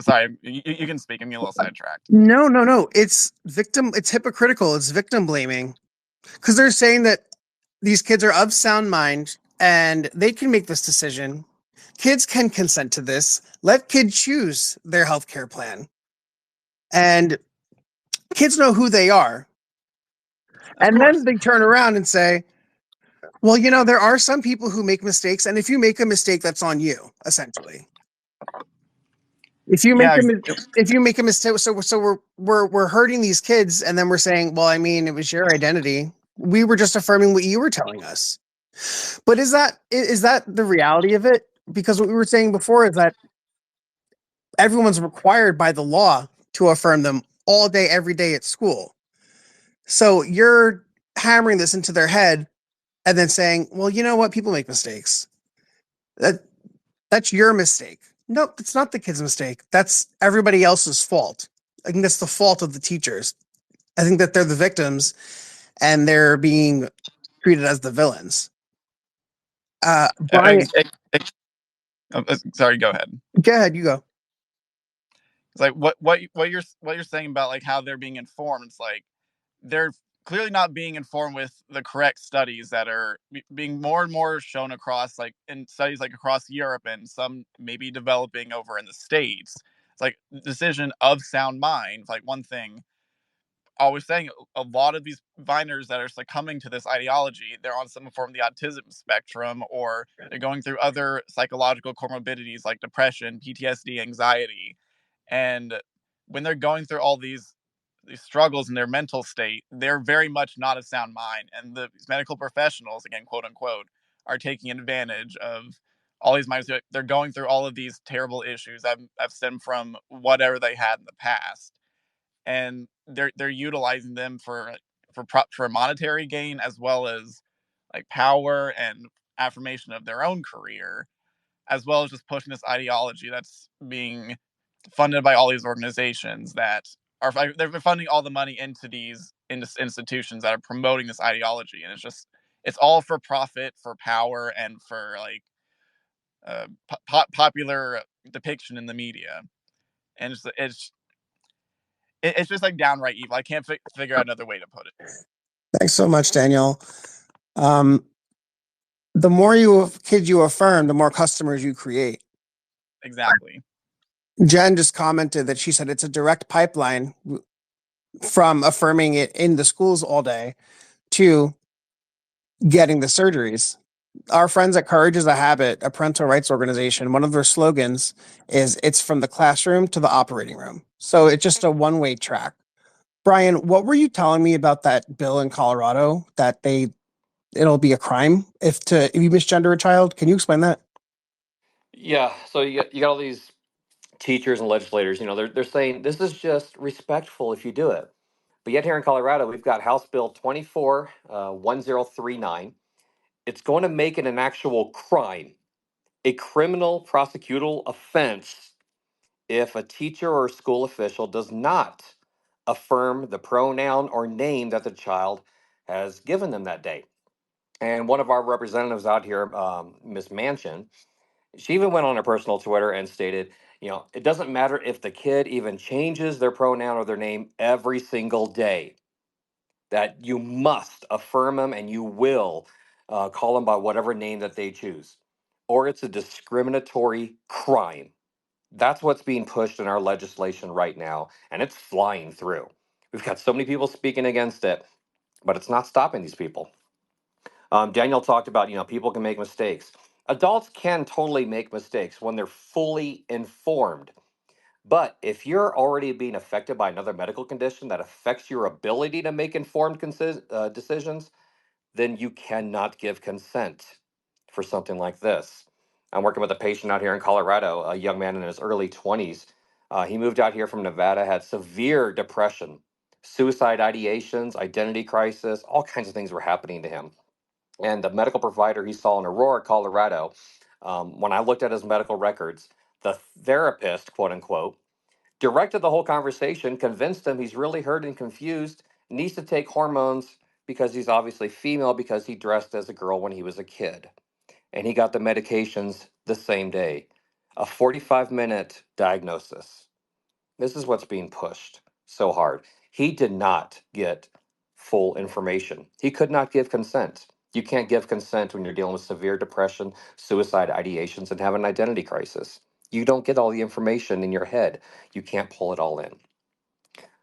sorry, you can speak. I'm getting a little sidetracked. No. It's hypocritical. It's victim blaming. Because they're saying that these kids are of sound mind and they can make this decision. Kids can consent to this. Let kids choose their healthcare plan. And kids know who they are. And then they turn around and say, well, there are some people who make mistakes. And if you make a mistake, that's on you, essentially. If you make a mistake, so we're hurting these kids, and then we're saying, well, I mean, it was your identity. We were just affirming what you were telling us. But is that the reality of it? Because what we were saying before is that everyone's required by the law to affirm them all day, every day at school. So you're hammering this into their head and then saying, well, you know what? People make mistakes. That's your mistake. Nope, it's not the kid's mistake. That's everybody else's fault. I think that's the fault of the teachers. I think that they're the victims and they're being treated as the villains. Brian, sorry, go ahead. Go ahead, you go. It's like what you're saying about like how they're being informed. It's like they're clearly not being informed with the correct studies that are being more and more shown across, like in studies like across Europe and some maybe developing over in the States. It's like decision of sound mind. It's like one thing always saying, a lot of these viners that are succumbing to this ideology, they're on some form of the autism spectrum, or they're going through other psychological comorbidities like depression, PTSD, anxiety. And when they're going through all these struggles in their mental state, they're very much not of sound mind. And the medical professionals, again, quote unquote, are taking advantage of all these minors. They're going through all of these terrible issues that have stemmed from whatever they had in the past, and they're utilizing them for monetary gain, as well as like power and affirmation of their own career, as well as just pushing this ideology that's being funded by all these organizations that are they're funding all the money into these institutions that are promoting this ideology. And it's all for profit, for power, and for like popular depiction in the media. And it's just like downright evil. I can't figure out another way to put it. Thanks so much, Daniel. The more kids you affirm, the more customers you create. Exactly. Jen just commented that she said it's a direct pipeline from affirming it in the schools all day to getting the surgeries. Our friends at Courage is a Habit, a parental rights organization, one of their slogans is it's from the classroom to the operating room. So it's just a one-way track. Brian, what were you telling me about that bill in Colorado that it'll be a crime if you misgender a child? Can you explain that? Yeah, so you got all these teachers and legislators, they're saying this is just respectful if you do it. But yet here in Colorado, we've got House Bill 1039. It's going to make it an actual crime, a criminal prosecutable offense, if a teacher or school official does not affirm the pronoun or name that the child has given them that day. And one of our representatives out here, Ms. Manchin, she even went on her personal Twitter and stated, it doesn't matter if the kid even changes their pronoun or their name every single day, that you must affirm them and you will call them by whatever name that they choose, or it's a discriminatory crime. That's what's being pushed in our legislation right now, and it's flying through. We've got so many people speaking against it, but it's not stopping these people. Daniel talked about, people can make mistakes. Adults can totally make mistakes when they're fully informed. But if you're already being affected by another medical condition that affects your ability to make informed decisions, then you cannot give consent for something like this. I'm working with a patient out here in Colorado, a young man in his early 20s. He moved out here from Nevada, had severe depression, suicide ideations, identity crisis, all kinds of things were happening to him. And the medical provider he saw in Aurora, Colorado, when I looked at his medical records, the therapist, quote unquote, directed the whole conversation, convinced him he's really hurt and confused, needs to take hormones because he's obviously female because he dressed as a girl when he was a kid. And he got the medications the same day. A 45-minute diagnosis. This is what's being pushed so hard. He did not get full information. He could not give consent. You can't give consent when you're dealing with severe depression, suicide ideations, and have an identity crisis. You don't get all the information in your head. You can't pull it all in.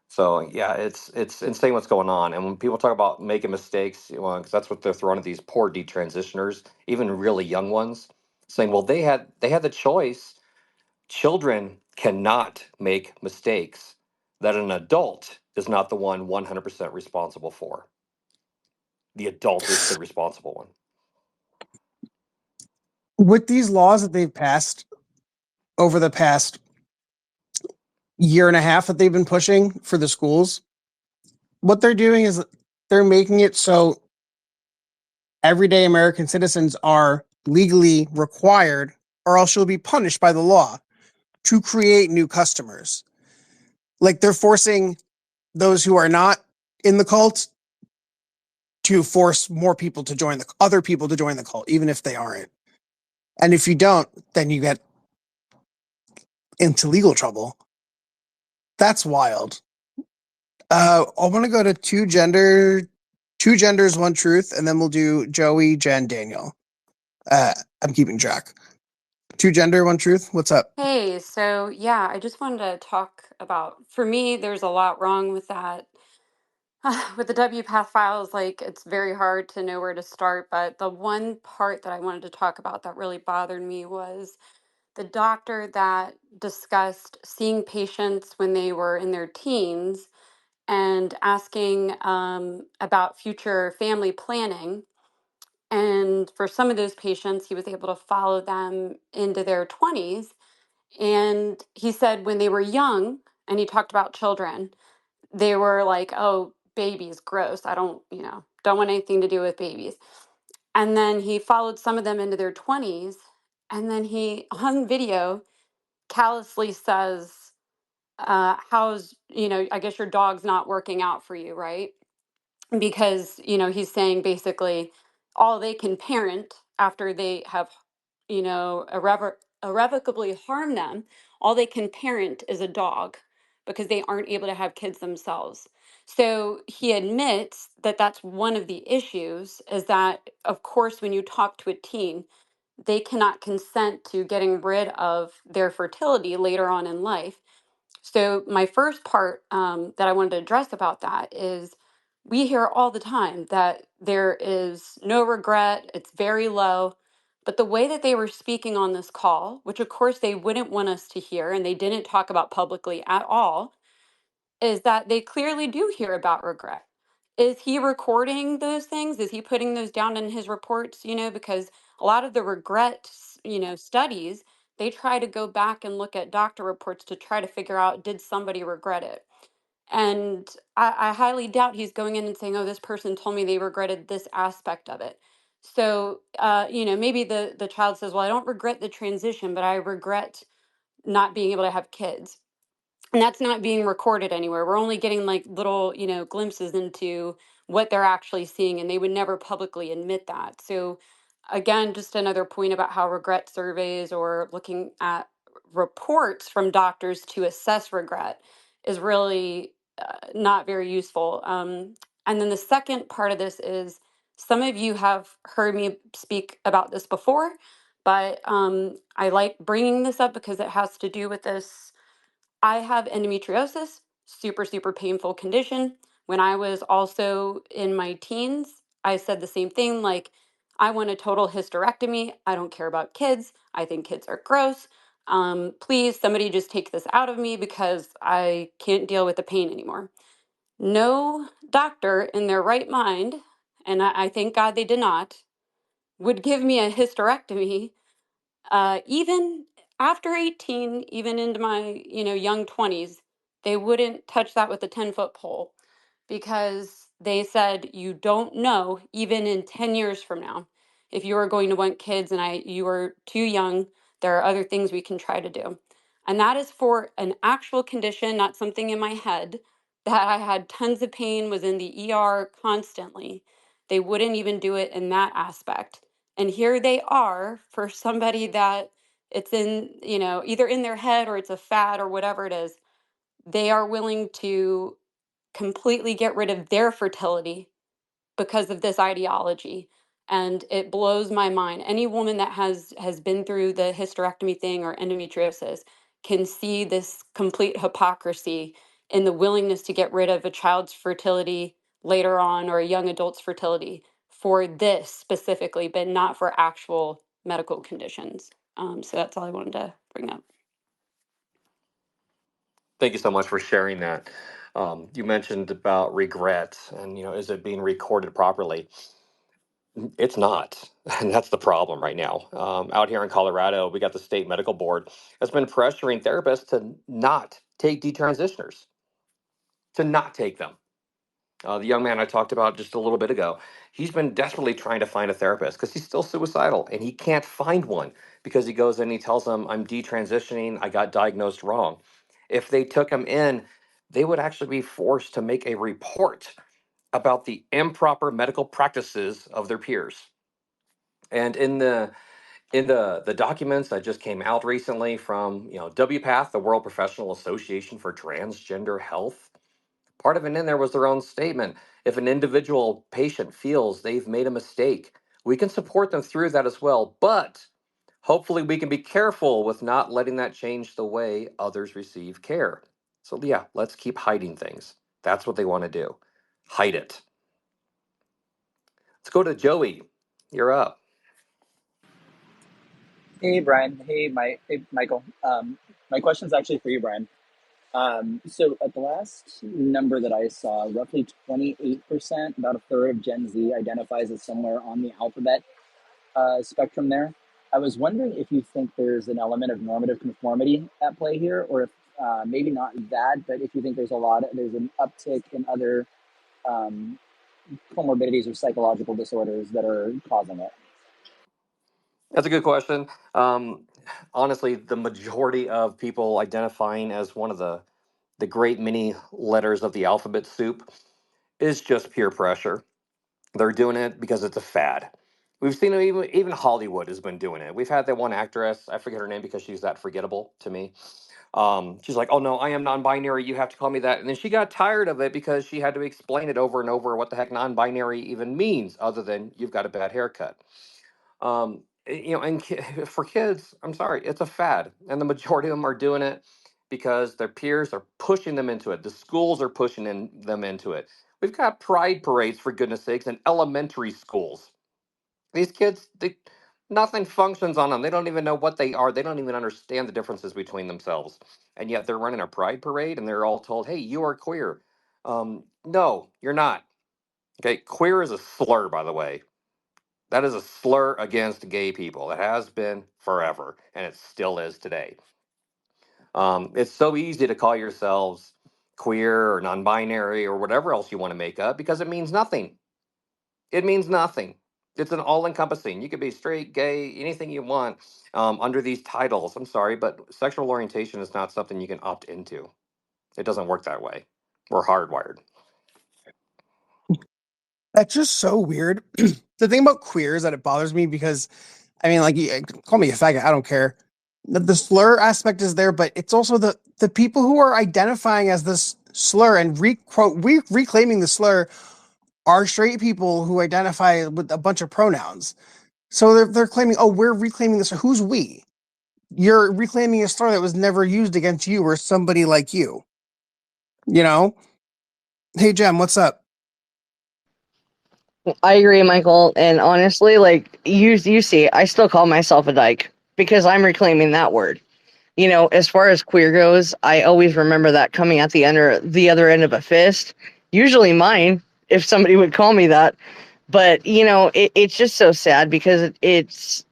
So yeah, it's insane what's going on. And when people talk about making mistakes, well, 'cause that's what they're throwing at these poor detransitioners, even really young ones, saying, well, they had the choice. Children cannot make mistakes that an adult is not the one 100% responsible for. The adult is the responsible one. With these laws that they've passed over the past year and a half that they've been pushing for the schools, what they're doing is they're making it so everyday American citizens are legally required, or else you'll be punished by the law, to create new customers. Like they're forcing those who are not in the cult to force more people to join other people to join the cult, even if they aren't. And if you don't, then you get into legal trouble. That's wild. I want to go to two genders, one truth, and then we'll do Joey, Jen, Daniel. I'm keeping track. Two gender, one truth. What's up? Hey, so yeah, I just wanted to talk about, for me, there's a lot wrong with that. With the WPATH files, like it's very hard to know where to start, but the one part that I wanted to talk about that really bothered me was the doctor that discussed seeing patients when they were in their teens and asking about future family planning. And for some of those patients, he was able to follow them into their 20s. And he said when they were young, and he talked about children, they were like, oh, babies, gross. I don't want anything to do with babies. And then he followed some of them into their 20s. And then he, on video, callously says, I guess your dog's not working out for you, right? Because, he's saying basically all they can parent after they have, irrevocably harm them, all they can parent is a dog because they aren't able to have kids themselves. So he admits that that's one of the issues is that, of course, when you talk to a teen, they cannot consent to getting rid of their fertility later on in life. So, my first part that I wanted to address about that is we hear all the time that there is no regret, it's very low. But the way that they were speaking on this call, which of course they wouldn't want us to hear and they didn't talk about publicly at all, is that they clearly do hear about regret. Is he recording those things? Is he putting those down in his reports? Because a lot of the regret, studies, they try to go back and look at doctor reports to try to figure out did somebody regret it. And I highly doubt he's going in and saying, oh, this person told me they regretted this aspect of it. So, maybe the child says, well, I don't regret the transition, but I regret not being able to have kids, and that's not being recorded anywhere. We're only getting like little, glimpses into what they're actually seeing, and they would never publicly admit that. So, again, just another point about how regret surveys or looking at reports from doctors to assess regret is really not very useful. And then the second part of this is some of you have heard me speak about this before, but I like bringing this up because it has to do with this. I have endometriosis, super, super painful condition. When I was also in my teens, I said the same thing like, I want a total hysterectomy. I don't care about kids. I think kids are gross. Please, somebody just take this out of me because I can't deal with the pain anymore. No doctor in their right mind, and I thank God they did not, would give me a hysterectomy, even after 18, even into my, young 20s, they wouldn't touch that with a 10-foot pole because they said you don't know, even in 10 years from now, if you are going to want kids and you are too young, there are other things we can try to do. And that is for an actual condition, not something in my head, that I had tons of pain, was in the ER constantly. They wouldn't even do it in that aspect. And here they are for somebody that it's in, either in their head or it's a fad or whatever it is. They are willing to completely get rid of their fertility because of this ideology. And it blows my mind. Any woman that has been through the hysterectomy thing or endometriosis can see this complete hypocrisy in the willingness to get rid of a child's fertility later on, or a young adult's fertility, for this specifically, but not for actual medical conditions. So that's all I wanted to bring up. Thank you so much for sharing that. You mentioned about regret and, is it being recorded properly? It's not. And that's the problem right now. Out here in Colorado, we got the state medical board that's been pressuring therapists to not take detransitioners, to not take them. The young man I talked about just a little bit ago, he's been desperately trying to find a therapist because he's still suicidal and he can't find one because he goes and he tells them, I'm detransitioning, I got diagnosed wrong. If they took him in, they would actually be forced to make a report about the improper medical practices of their peers. And in the documents that just came out recently from WPATH, the World Professional Association for Transgender Health, part of it in there was their own statement. If an individual patient feels they've made a mistake, we can support them through that as well. But hopefully we can be careful with not letting that change the way others receive care. So yeah, let's keep hiding things. That's what they want to do. Hide it. Let's go to Joey. You're up. Hey, Brian. Hey, Michael. My question is actually for you, Brian. So at the last number that I saw, roughly 28%, about a third of Gen Z identifies as somewhere on the alphabet spectrum there. I was wondering if you think there's an element of normative conformity at play here, or if maybe not that, but if you think there's an uptick in other comorbidities or psychological disorders that are causing it. That's a good question. Honestly, the majority of people identifying as one of the great many letters of the alphabet soup is just peer pressure. They're doing it because it's a fad. We've seen it, even Hollywood has been doing it. We've had that one actress, I forget her name because she's that forgettable to me. She's like, oh no, I am non-binary, you have to call me that. And then she got tired of it because she had to explain it over and over what the heck non-binary even means, other than you've got a bad haircut. And for kids, I'm sorry, it's a fad. And the majority of them are doing it because their peers are pushing them into it. The schools are pushing them into it. We've got pride parades, for goodness sakes, in elementary schools. These kids, nothing functions on them. They don't even know what they are. They don't even understand the differences between themselves. And yet they're running a pride parade and they're all told, hey, you are queer. No, you're not. Okay, queer is a slur, by the way. That is a slur against gay people. It has been forever, and it still is today. It's so easy to call yourselves queer or non-binary or whatever else you want to make up because it means nothing. It means nothing. It's an all-encompassing. You could be straight, gay, anything you want under these titles. I'm sorry, but sexual orientation is not something you can opt into. It doesn't work that way. We're hardwired. That's just so weird. The thing about queer is that it bothers me because, I mean, like, call me a faggot, I don't care. The slur aspect is there, but it's also the people who are identifying as this slur and reclaiming the slur are straight people who identify with a bunch of pronouns. So they're claiming, oh, we're reclaiming this. Who's we? You're reclaiming a slur that was never used against you or somebody like you. You know? Hey, Jem, what's up? I agree, Michael. And honestly, like you see, I still call myself a dyke because I'm reclaiming that word. As far as queer goes, I always remember that coming at the other end of a fist, usually mine, if somebody would call me that. But it's just so sad because it's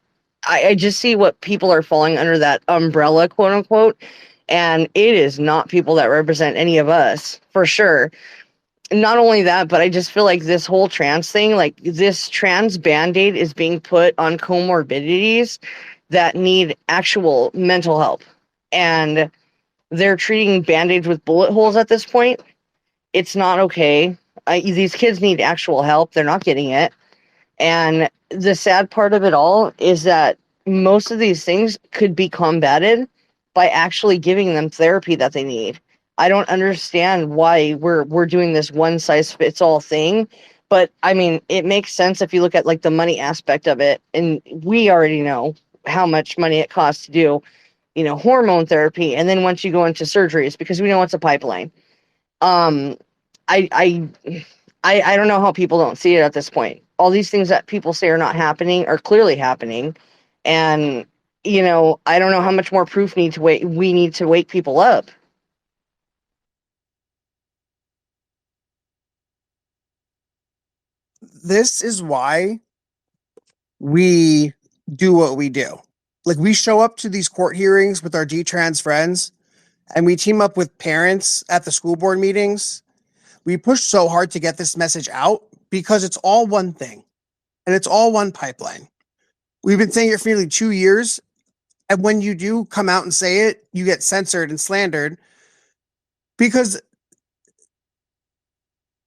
I just see what people are falling under that umbrella, quote unquote, and it is not people that represent any of us, for sure. Not only that, but I just feel like this whole trans thing, like this trans band-aid is being put on comorbidities that need actual mental help. And they're treating band-aids with bullet holes at this point. It's not okay. These kids need actual help. They're not getting it. And the sad part of it all is that most of these things could be combated by actually giving them therapy that they need. I don't understand why we're doing this one size fits all thing, but I mean, it makes sense if you look at like the money aspect of it, and we already know how much money it costs to do, hormone therapy, and then once you go into surgeries, because we know it's a pipeline. Um, I I I don't know how people don't see it at this point. All these things that people say are not happening are clearly happening, and I don't know how much more proof we need to wake people up. This is why we do what we do. Like, we show up to these court hearings with our D-trans friends, and we team up with parents at the school board meetings. We push so hard to get this message out because it's all one thing and it's all one pipeline. We've been saying it for nearly 2 years. And when you do come out and say it, you get censored and slandered, because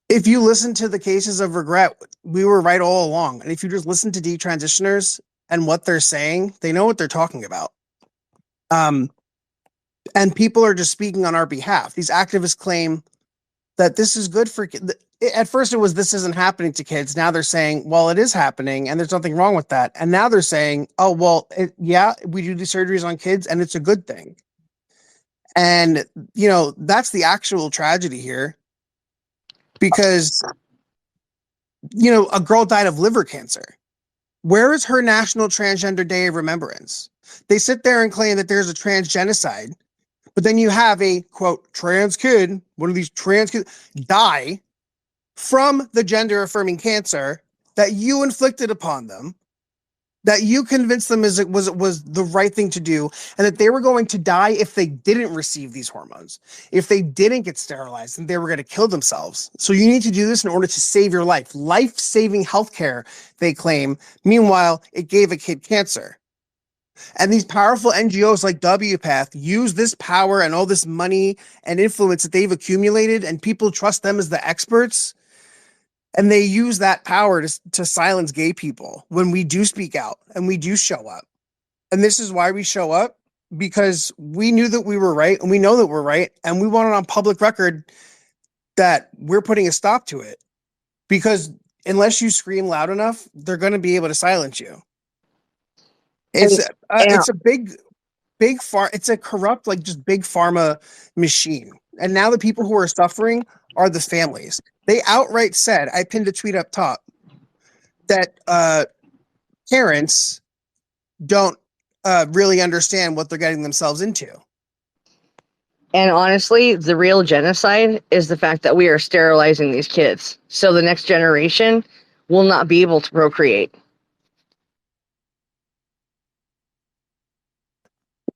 if you listen to the cases of regret, we were right all along. And if you just listen to detransitioners and what they're saying, they know what they're talking about. And people are just speaking on our behalf. These activists claim that this is good for kids. At first it was, this isn't happening to kids. Now they're saying, well, it is happening and there's nothing wrong with that. And now they're saying, oh, well, yeah, we do these surgeries on kids and it's a good thing. And, that's the actual tragedy here, because, a girl died of liver cancer. Where is her National Transgender Day of Remembrance? They sit there and claim that there's a trans genocide, but then you have a, quote, trans kid, one of these trans kids, die from the gender affirming cancer that you inflicted upon them, that you convinced them was the right thing to do, and that they were going to die if they didn't receive these hormones, if they didn't get sterilized, and they were going to kill themselves. So you need to do this in order to save your life. Life-saving healthcare, they claim. Meanwhile, it gave a kid cancer. And these powerful NGOs like WPATH use this power and all this money and influence that they've accumulated, and people trust them as the experts. And they use that power to silence gay people when we do speak out and we do show up. And this is why we show up, because we knew that we were right and we know that we're right. And we want it on public record that we're putting a stop to it, because unless you scream loud enough, they're going to be able to silence you. It's a big it's a corrupt, like, just big pharma machine. And now the people who are suffering are the families. They outright said, I pinned a tweet up top, that parents don't really understand what they're getting themselves into. And honestly, the real genocide is the fact that we are sterilizing these kids, so the next generation will not be able to procreate.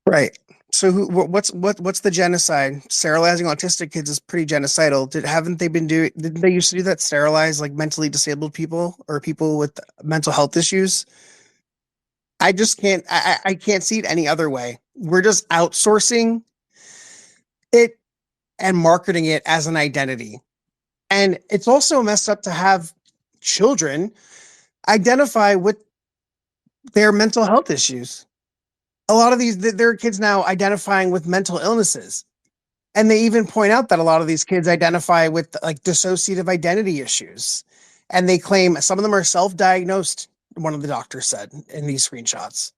Right. So what's the genocide? Sterilizing autistic kids is pretty genocidal. Didn't they used to do that? Sterilize, like, mentally disabled people or people with mental health issues? I just can't I can't see it any other way. We're just outsourcing it and marketing it as an identity. And it's also messed up to have children identify with their mental health issues. A lot of there are kids now identifying with mental illnesses. And they even point out that a lot of these kids identify with, like, dissociative identity issues. And they claim some of them are self-diagnosed, one of the doctors said in these screenshots.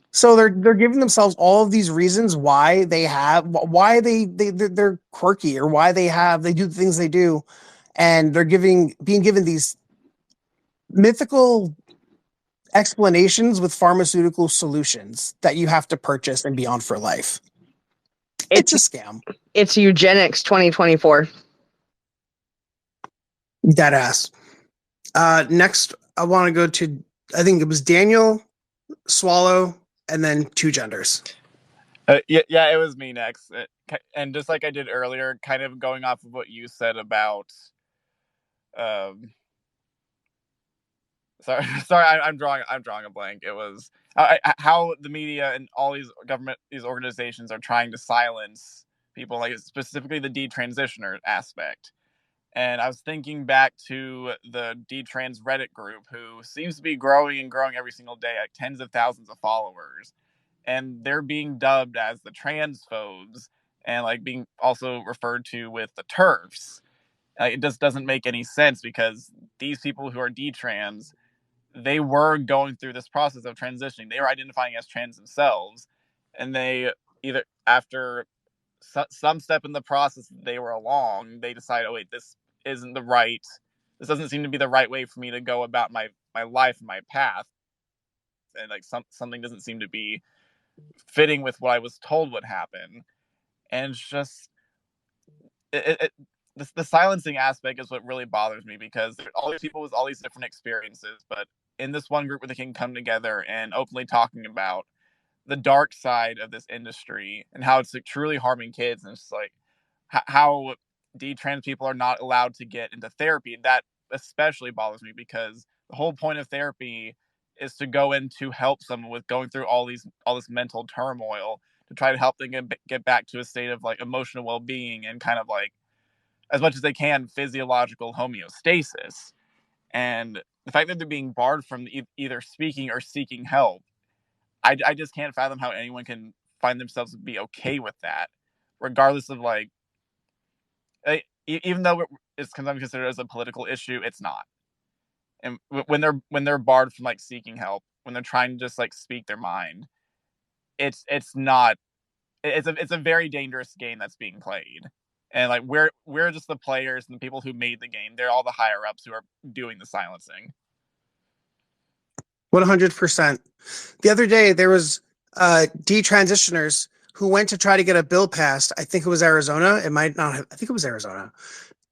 So they're giving themselves all of these reasons why they're quirky, or why they do the things they do, and they're being given these mythical explanations with pharmaceutical solutions that you have to purchase and be on for life. It's a scam. It's eugenics 2024. Deadass. Next, I want to go to, I think it was Daniel swallow, and then two genders. Yeah, it was me next. And just like I did earlier, kind of going off of what you said about, sorry, I'm drawing a blank. It was how the media and all these organizations are trying to silence people, like specifically the detransitioner aspect. And I was thinking back to the detrans Reddit group, who seems to be growing and growing every single day, like tens of thousands of followers. And they're being dubbed as the transphobes and like being also referred to with the TERFs. It just doesn't make any sense, because these people who are detrans, they were going through this process of transitioning. They were identifying as trans themselves. And they either, after some step in the process they were along, they decide, oh wait, this doesn't seem to be the right way for me to go about my life and my path. And like something doesn't seem to be fitting with what I was told would happen. And it's just the silencing aspect is what really bothers me, because all these people with all these different experiences, but in this one group where they can come together and openly talking about the dark side of this industry and how it's like truly harming kids. And it's like how detrans people are not allowed to get into therapy. That especially bothers me, because the whole point of therapy is to go in to help someone with going through all this mental turmoil, to try to help them get back to a state of like emotional well-being and kind of like, as much as they can, physiological homeostasis. And the fact that they're being barred from either speaking or seeking help, I just can't fathom how anyone can find themselves to be okay with that, regardless of like, even though it's sometimes considered as a political issue, it's not. And when they're barred from like seeking help, when they're trying to just like speak their mind, it's not. It's a very dangerous game that's being played. And like we're just the players, and the people who made the game, they're all the higher ups who are doing the silencing. 100%. The other day, there was detransitioners who went to try to get a bill passed. I think it was Arizona. It might not have. I think it was Arizona.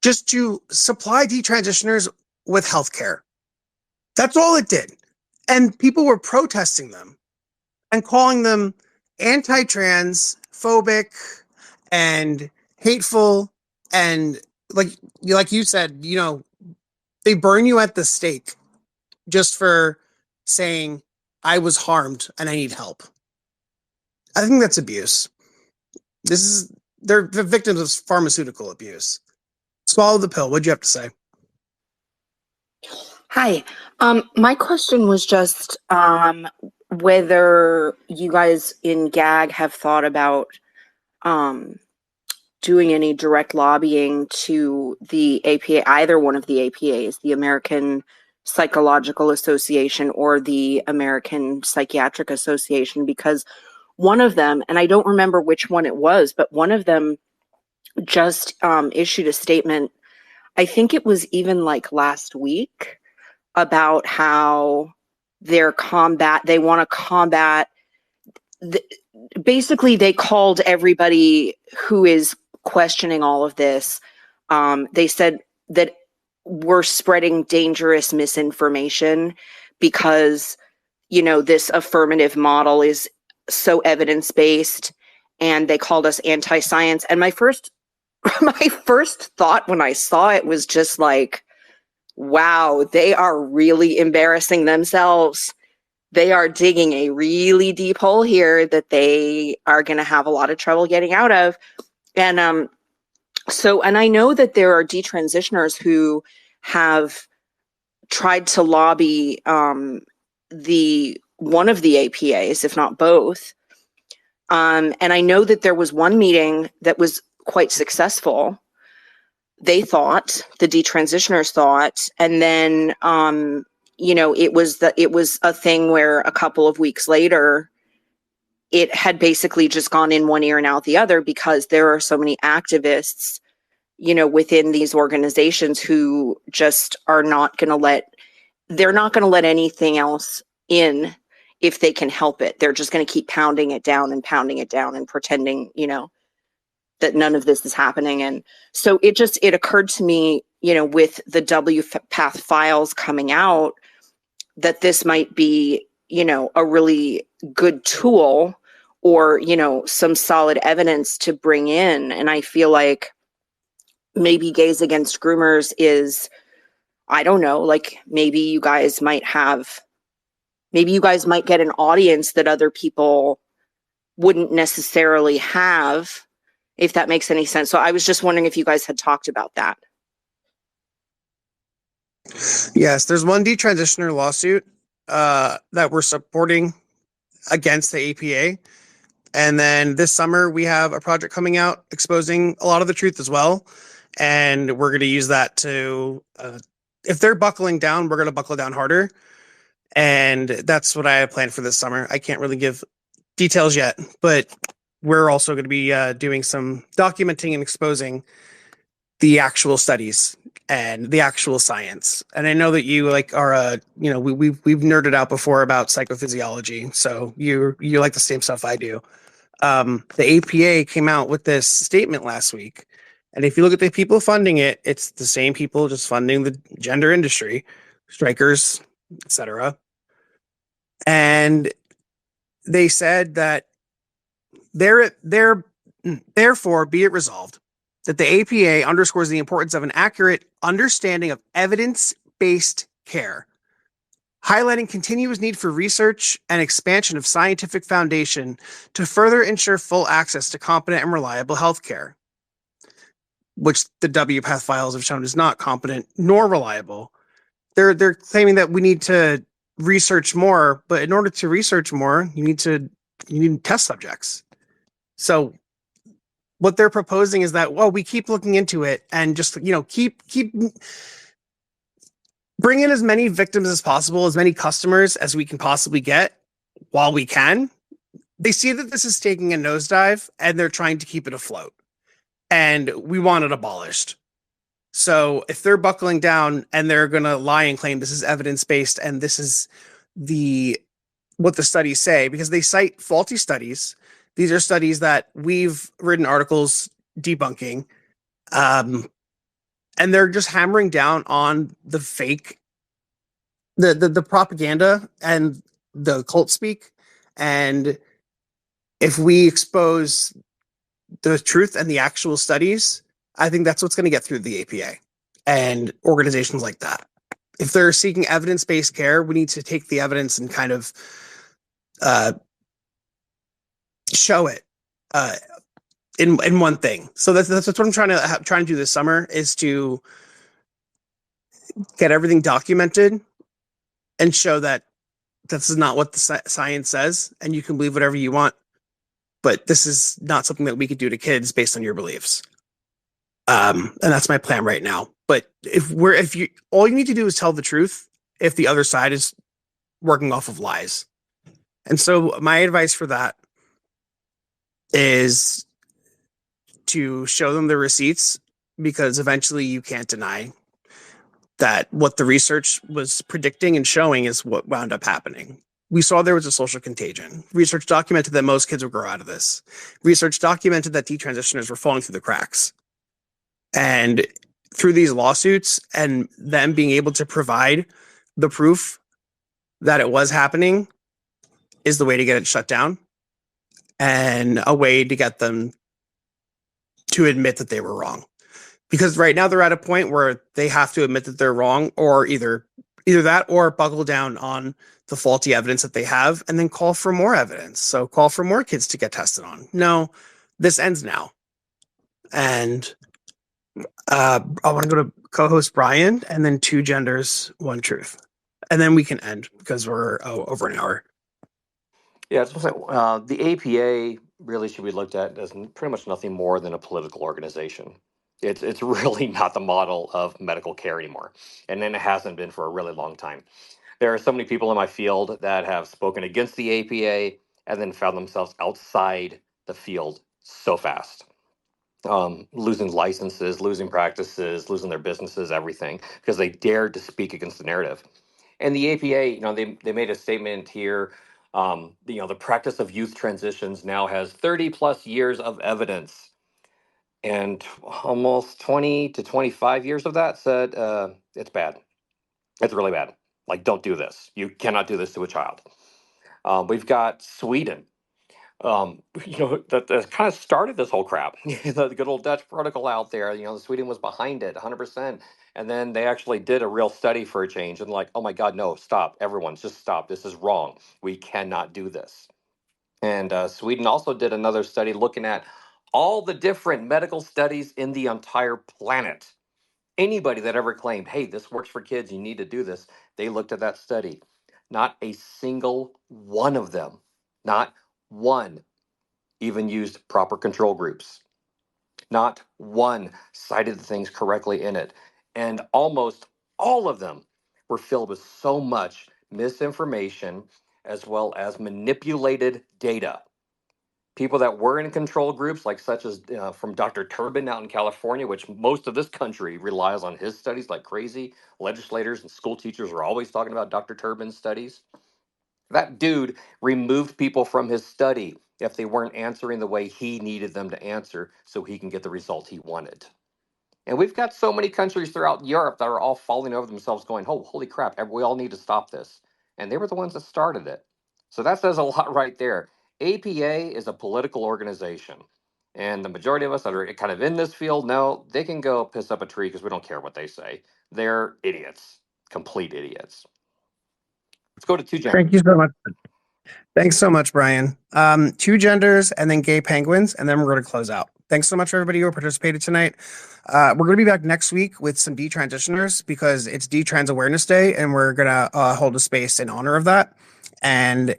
Just to supply detransitioners with healthcare. That's all it did. And people were protesting them and calling them anti-trans, phobic, and hateful. And like you said, they burn you at the stake just for saying, I was harmed and I need help. I think that's abuse. They're the victims of pharmaceutical abuse. Swallow the pill. What'd you have to say? Hi. My question was just whether you guys in GAG have thought about doing any direct lobbying to the APA, either one of the APAs, the American Psychological Association or the American Psychiatric Association, because one of them, and I don't remember which one it was, but one of them just issued a statement, I think it was even like last week, about how they want to combat, basically they called everybody who is questioning all of this. They said that we're spreading dangerous misinformation because, this affirmative model is so evidence-based, and they called us anti-science. And my first thought when I saw it was just like, wow, they are really embarrassing themselves. They are digging a really deep hole here that they are going to have a lot of trouble getting out of. And and I know that there are detransitioners who have tried to lobby one of the APAs, if not both. And I know that there was one meeting that was quite successful. They thought, the detransitioners thought, and then it was a thing where a couple of weeks later, it had basically just gone in one ear and out the other, because there are so many activists, within these organizations who just are not going to let anything else in if they can help it. They're just going to keep pounding it down and pretending, that none of this is happening. And so it occurred to me, with the WPATH Files coming out, that this might be a really good tool or, some solid evidence to bring in. And I feel like maybe Gays Against Groomers is, I don't know, like maybe you guys might get an audience that other people wouldn't necessarily have, if that makes any sense. So I was just wondering if you guys had talked about that. Yes, there's one detransitioner lawsuit that we're supporting against the APA. And then this summer, we have a project coming out exposing a lot of the truth as well. And we're going to use that to, if they're buckling down, we're going to buckle down harder. And that's what I have planned for this summer. I can't really give details yet, but we're also going to be doing some documenting and exposing the actual studies and the actual science. And I know that you are we've nerded out before about psychophysiology, so you like the same stuff I do. The APA came out with this statement last week, and if you look at the people funding it, it's the same people just funding the gender industry, strikers, etc. And they said that therefore be it resolved that the APA underscores the importance of an accurate understanding of evidence-based care, highlighting continuous need for research and expansion of scientific foundation to further ensure full access to competent and reliable healthcare, which the WPATH files have shown is not competent nor reliable. They're claiming that we need to research more, but in order to research more, you need test subjects. So what they're proposing is that, well, we keep looking into it and just, keep bring in as many victims as possible, as many customers as we can possibly get while we can. They see that this is taking a nosedive and they're trying to keep it afloat. And we want it abolished. So if they're buckling down and they're going to lie and claim this is evidence-based and this is what the studies say, because they cite faulty studies. These are studies that we've written articles debunking. And they're just hammering down on the fake, the propaganda and the cult speak. And if we expose the truth and the actual studies, I think that's what's going to get through the APA and organizations like that. If they're seeking evidence-based care, we need to take the evidence and kind of show it in one thing. So that's what I'm trying to do this summer, is to get everything documented and show that this is not what the science says, and you can believe whatever you want, but this is not something that we could do to kids based on your beliefs. And that's my plan right now. But all you need to do is tell the truth if the other side is working off of lies. And so my advice for that is to show them the receipts, because eventually you can't deny that what the research was predicting and showing is what wound up happening. We saw there was a social contagion. Research documented that most kids would grow out of this. Research documented that detransitioners were falling through the cracks. And through these lawsuits and them being able to provide the proof that it was happening is the way to get it shut down, and a way to get them to admit that they were wrong. Because right now they're at a point where they have to admit that they're wrong, or either that or buckle down on the faulty evidence that they have and then call for more evidence. So call for more kids to get tested on. No, this ends now. And I want to go to co-host Brian, and then 2 genders, 1 truth. And then we can end because we're over an hour. Yeah, it's the APA really should be looked at as pretty much nothing more than a political organization. It's really not the model of medical care anymore, and then it hasn't been for a really long time. There are so many people in my field that have spoken against the APA and then found themselves outside the field so fast, losing licenses, losing practices, losing their businesses, everything, because they dared to speak against the narrative. And the APA, they made a statement here. The practice of youth transitions now has 30 plus years of evidence, and almost 20 to 25 years of that said it's bad. It's really bad. Like, don't do this. You cannot do this to a child. We've got Sweden, that kind of started this whole crap. The good old Dutch protocol out there, Sweden was behind it 100%. And then they actually did a real study for a change and like, oh my God, no, stop. Everyone, just stop. This is wrong. We cannot do this. And Sweden also did another study looking at all the different medical studies in the entire planet. Anybody that ever claimed, hey, this works for kids, you need to do this, they looked at that study. Not a single one of them, not one, even used proper control groups. Not one cited the things correctly in it. And almost all of them were filled with so much misinformation as well as manipulated data. People that were in control groups, like such as from Dr. Turbin out in California, which most of this country relies on his studies like crazy. Legislators and school teachers are always talking about Dr. Turbin's studies. That dude removed people from his study if they weren't answering the way he needed them to answer so he can get the result he wanted. And we've got so many countries throughout Europe that are all falling over themselves going, oh, holy crap, we all need to stop this. And they were the ones that started it. So that says a lot right there. APA is a political organization. And the majority of us that are kind of in this field, no, they can go piss up a tree because we don't care what they say. They're idiots, complete idiots. Let's go to two genders. Thank you so much. Thanks so much, Brian. Two genders and then gay penguins, and then we're going to close out. Thanks so much for everybody who participated tonight. We're going to be back next week with some detransitioners because it's Detrans Awareness Day, and we're going to hold a space in honor of that. And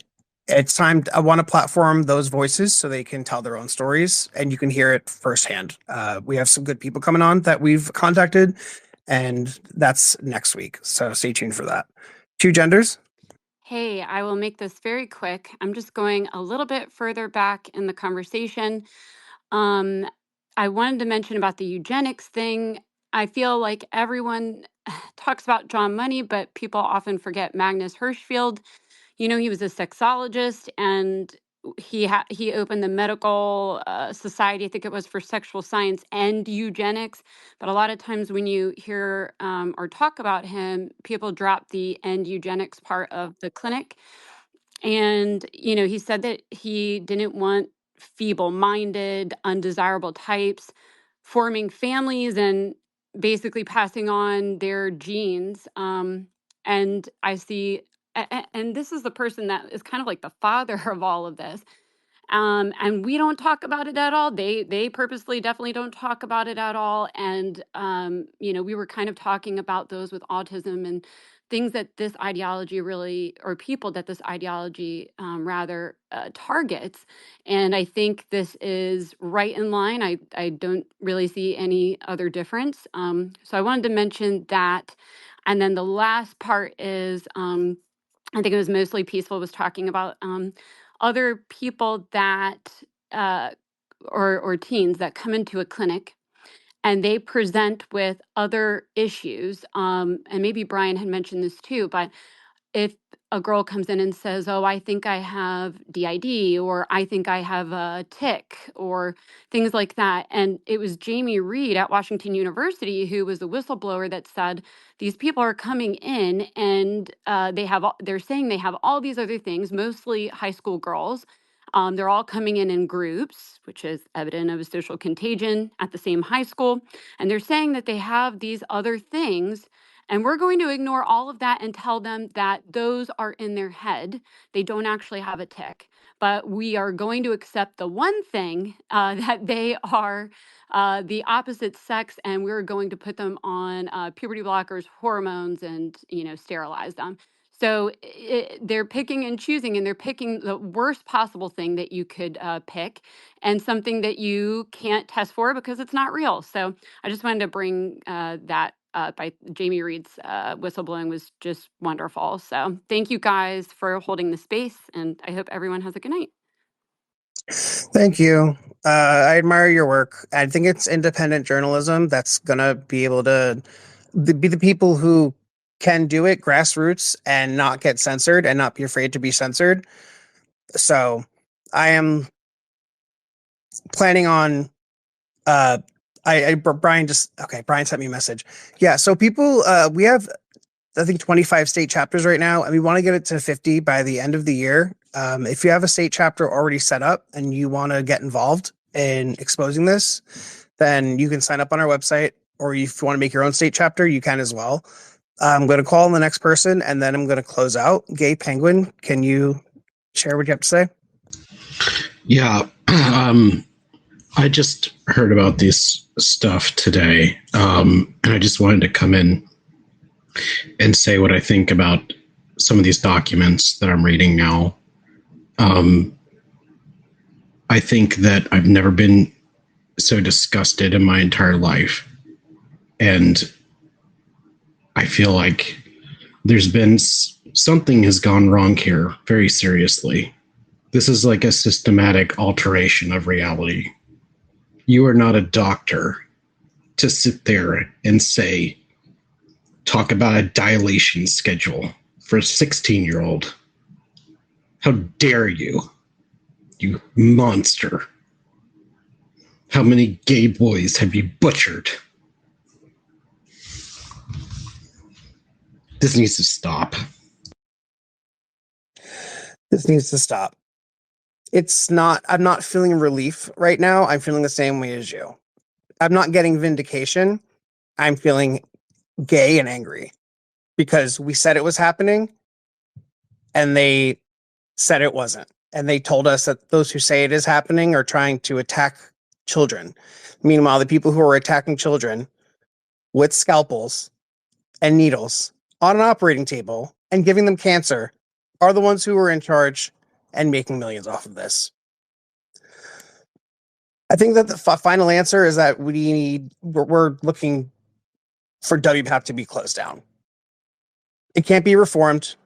it's time. I want to platform those voices so they can tell their own stories, and you can hear it firsthand. We have some good people coming on that we've contacted, and that's next week. So stay tuned for that. Two genders. Hey, I will make this very quick. I'm just going a little bit further back in the conversation. I wanted to mention about the eugenics thing. I feel like everyone talks about John Money, but people often forget Magnus Hirschfeld. He was a sexologist, and he opened the medical society, I think it was for sexual science and eugenics. But a lot of times when you hear or talk about him, people drop the and eugenics part of the clinic. And, he said that he didn't want feeble-minded, undesirable types forming families and basically passing on their genes. And I see, and this is the person that is kind of like the father of all of this. And we don't talk about it at all. They purposely definitely don't talk about it at all. And we were kind of talking about those with autism and things that this ideology really, or people that this ideology rather targets. And I think this is right in line. I don't really see any other difference. So I wanted to mention that. And then the last part is, I think it was mostly Peaceful was talking about other people that or teens that come into a clinic and they present with other issues. And maybe Brian had mentioned this too, but if a girl comes in and says, oh, I think I have DID, or I think I have a tic, or things like that. And it was Jamie Reed at Washington University, who was the whistleblower, that said, these people are coming in and they're saying they have all these other things, mostly high school girls. They're all coming in groups, which is evident of a social contagion at the same high school. And they're saying that they have these other things. And we're going to ignore all of that and tell them that those are in their head. They don't actually have a tic. But we are going to accept the one thing that they are the opposite sex, and we're going to put them on puberty blockers, hormones, and sterilize them. So they're picking and choosing, and they're picking the worst possible thing that you could pick, and something that you can't test for because it's not real. So I just wanted to bring that by Jamie Reed's whistleblowing was just wonderful. So thank you guys for holding the space, and I hope everyone has a good night. Thank you. I admire your work. I think it's independent journalism that's going to be able to be the people who can do it grassroots and not get censored and not be afraid to be censored. So I am planning on Brian sent me a message. Yeah, so people we have I think 25 state chapters right now, and we want to get it to 50 by the end of the year. If you have a state chapter already set up and you want to get involved in exposing this, then you can sign up on our website, or if you want to make your own state chapter, you can as well. I'm going to call on the next person and then I'm going to close out. Gay Penguin, can you share what you have to say? Yeah. I just heard about this stuff today. And I just wanted to come in and say what I think about some of these documents that I'm reading now. I think that I've never been so disgusted in my entire life. And I feel like there's been something has gone wrong here very seriously. This is like a systematic alteration of reality. You are not a doctor to sit there and say, talk about a dilation schedule for a 16-year-old. How dare you, you monster. How many gay boys have you butchered? This needs to stop. This needs to stop. I'm not feeling relief right now. I'm feeling the same way as you. I'm not getting vindication. I'm feeling gay and angry because we said it was happening and they said it wasn't. And they told us that those who say it is happening are trying to attack children. Meanwhile, the people who are attacking children with scalpels and needles on an operating table and giving them cancer are the ones who are in charge and making millions off of this. I think that the final answer is that we're looking for WPATH to be closed down. It can't be reformed.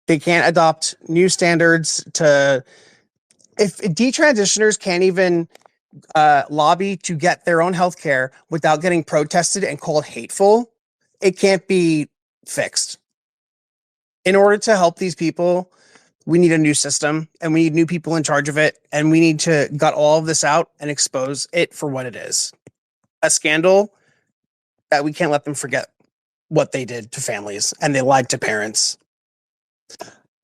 They can't adopt new standards if detransitioners can't even lobby to get their own health care without getting protested and called hateful, it can't be fixed. In order to help these people, we need a new system and we need new people in charge of it. And we need to gut all of this out and expose it for what it is. A scandal that we can't let them forget what they did to families and they lied to parents.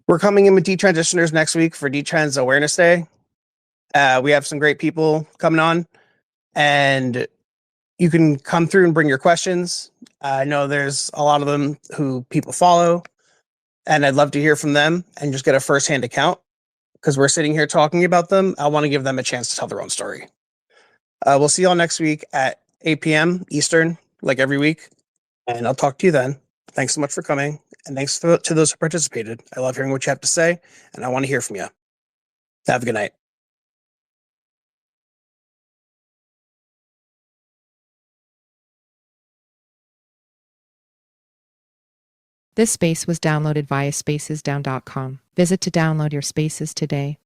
We're coming in with detransitioners next week for Detrans Awareness Day. We have some great people coming on and you can come through and bring your questions. I know there's a lot of them who people follow and I'd love to hear from them and just get a firsthand account because we're sitting here talking about them. I want to give them a chance to tell their own story. We'll see y'all next week at 8 p.m. Eastern, like every week. And I'll talk to you then. Thanks so much for coming. And thanks to those who participated. I love hearing what you have to say, and I want to hear from you. Have a good night. This space was downloaded via spacesdown.com. Visit to download your spaces today.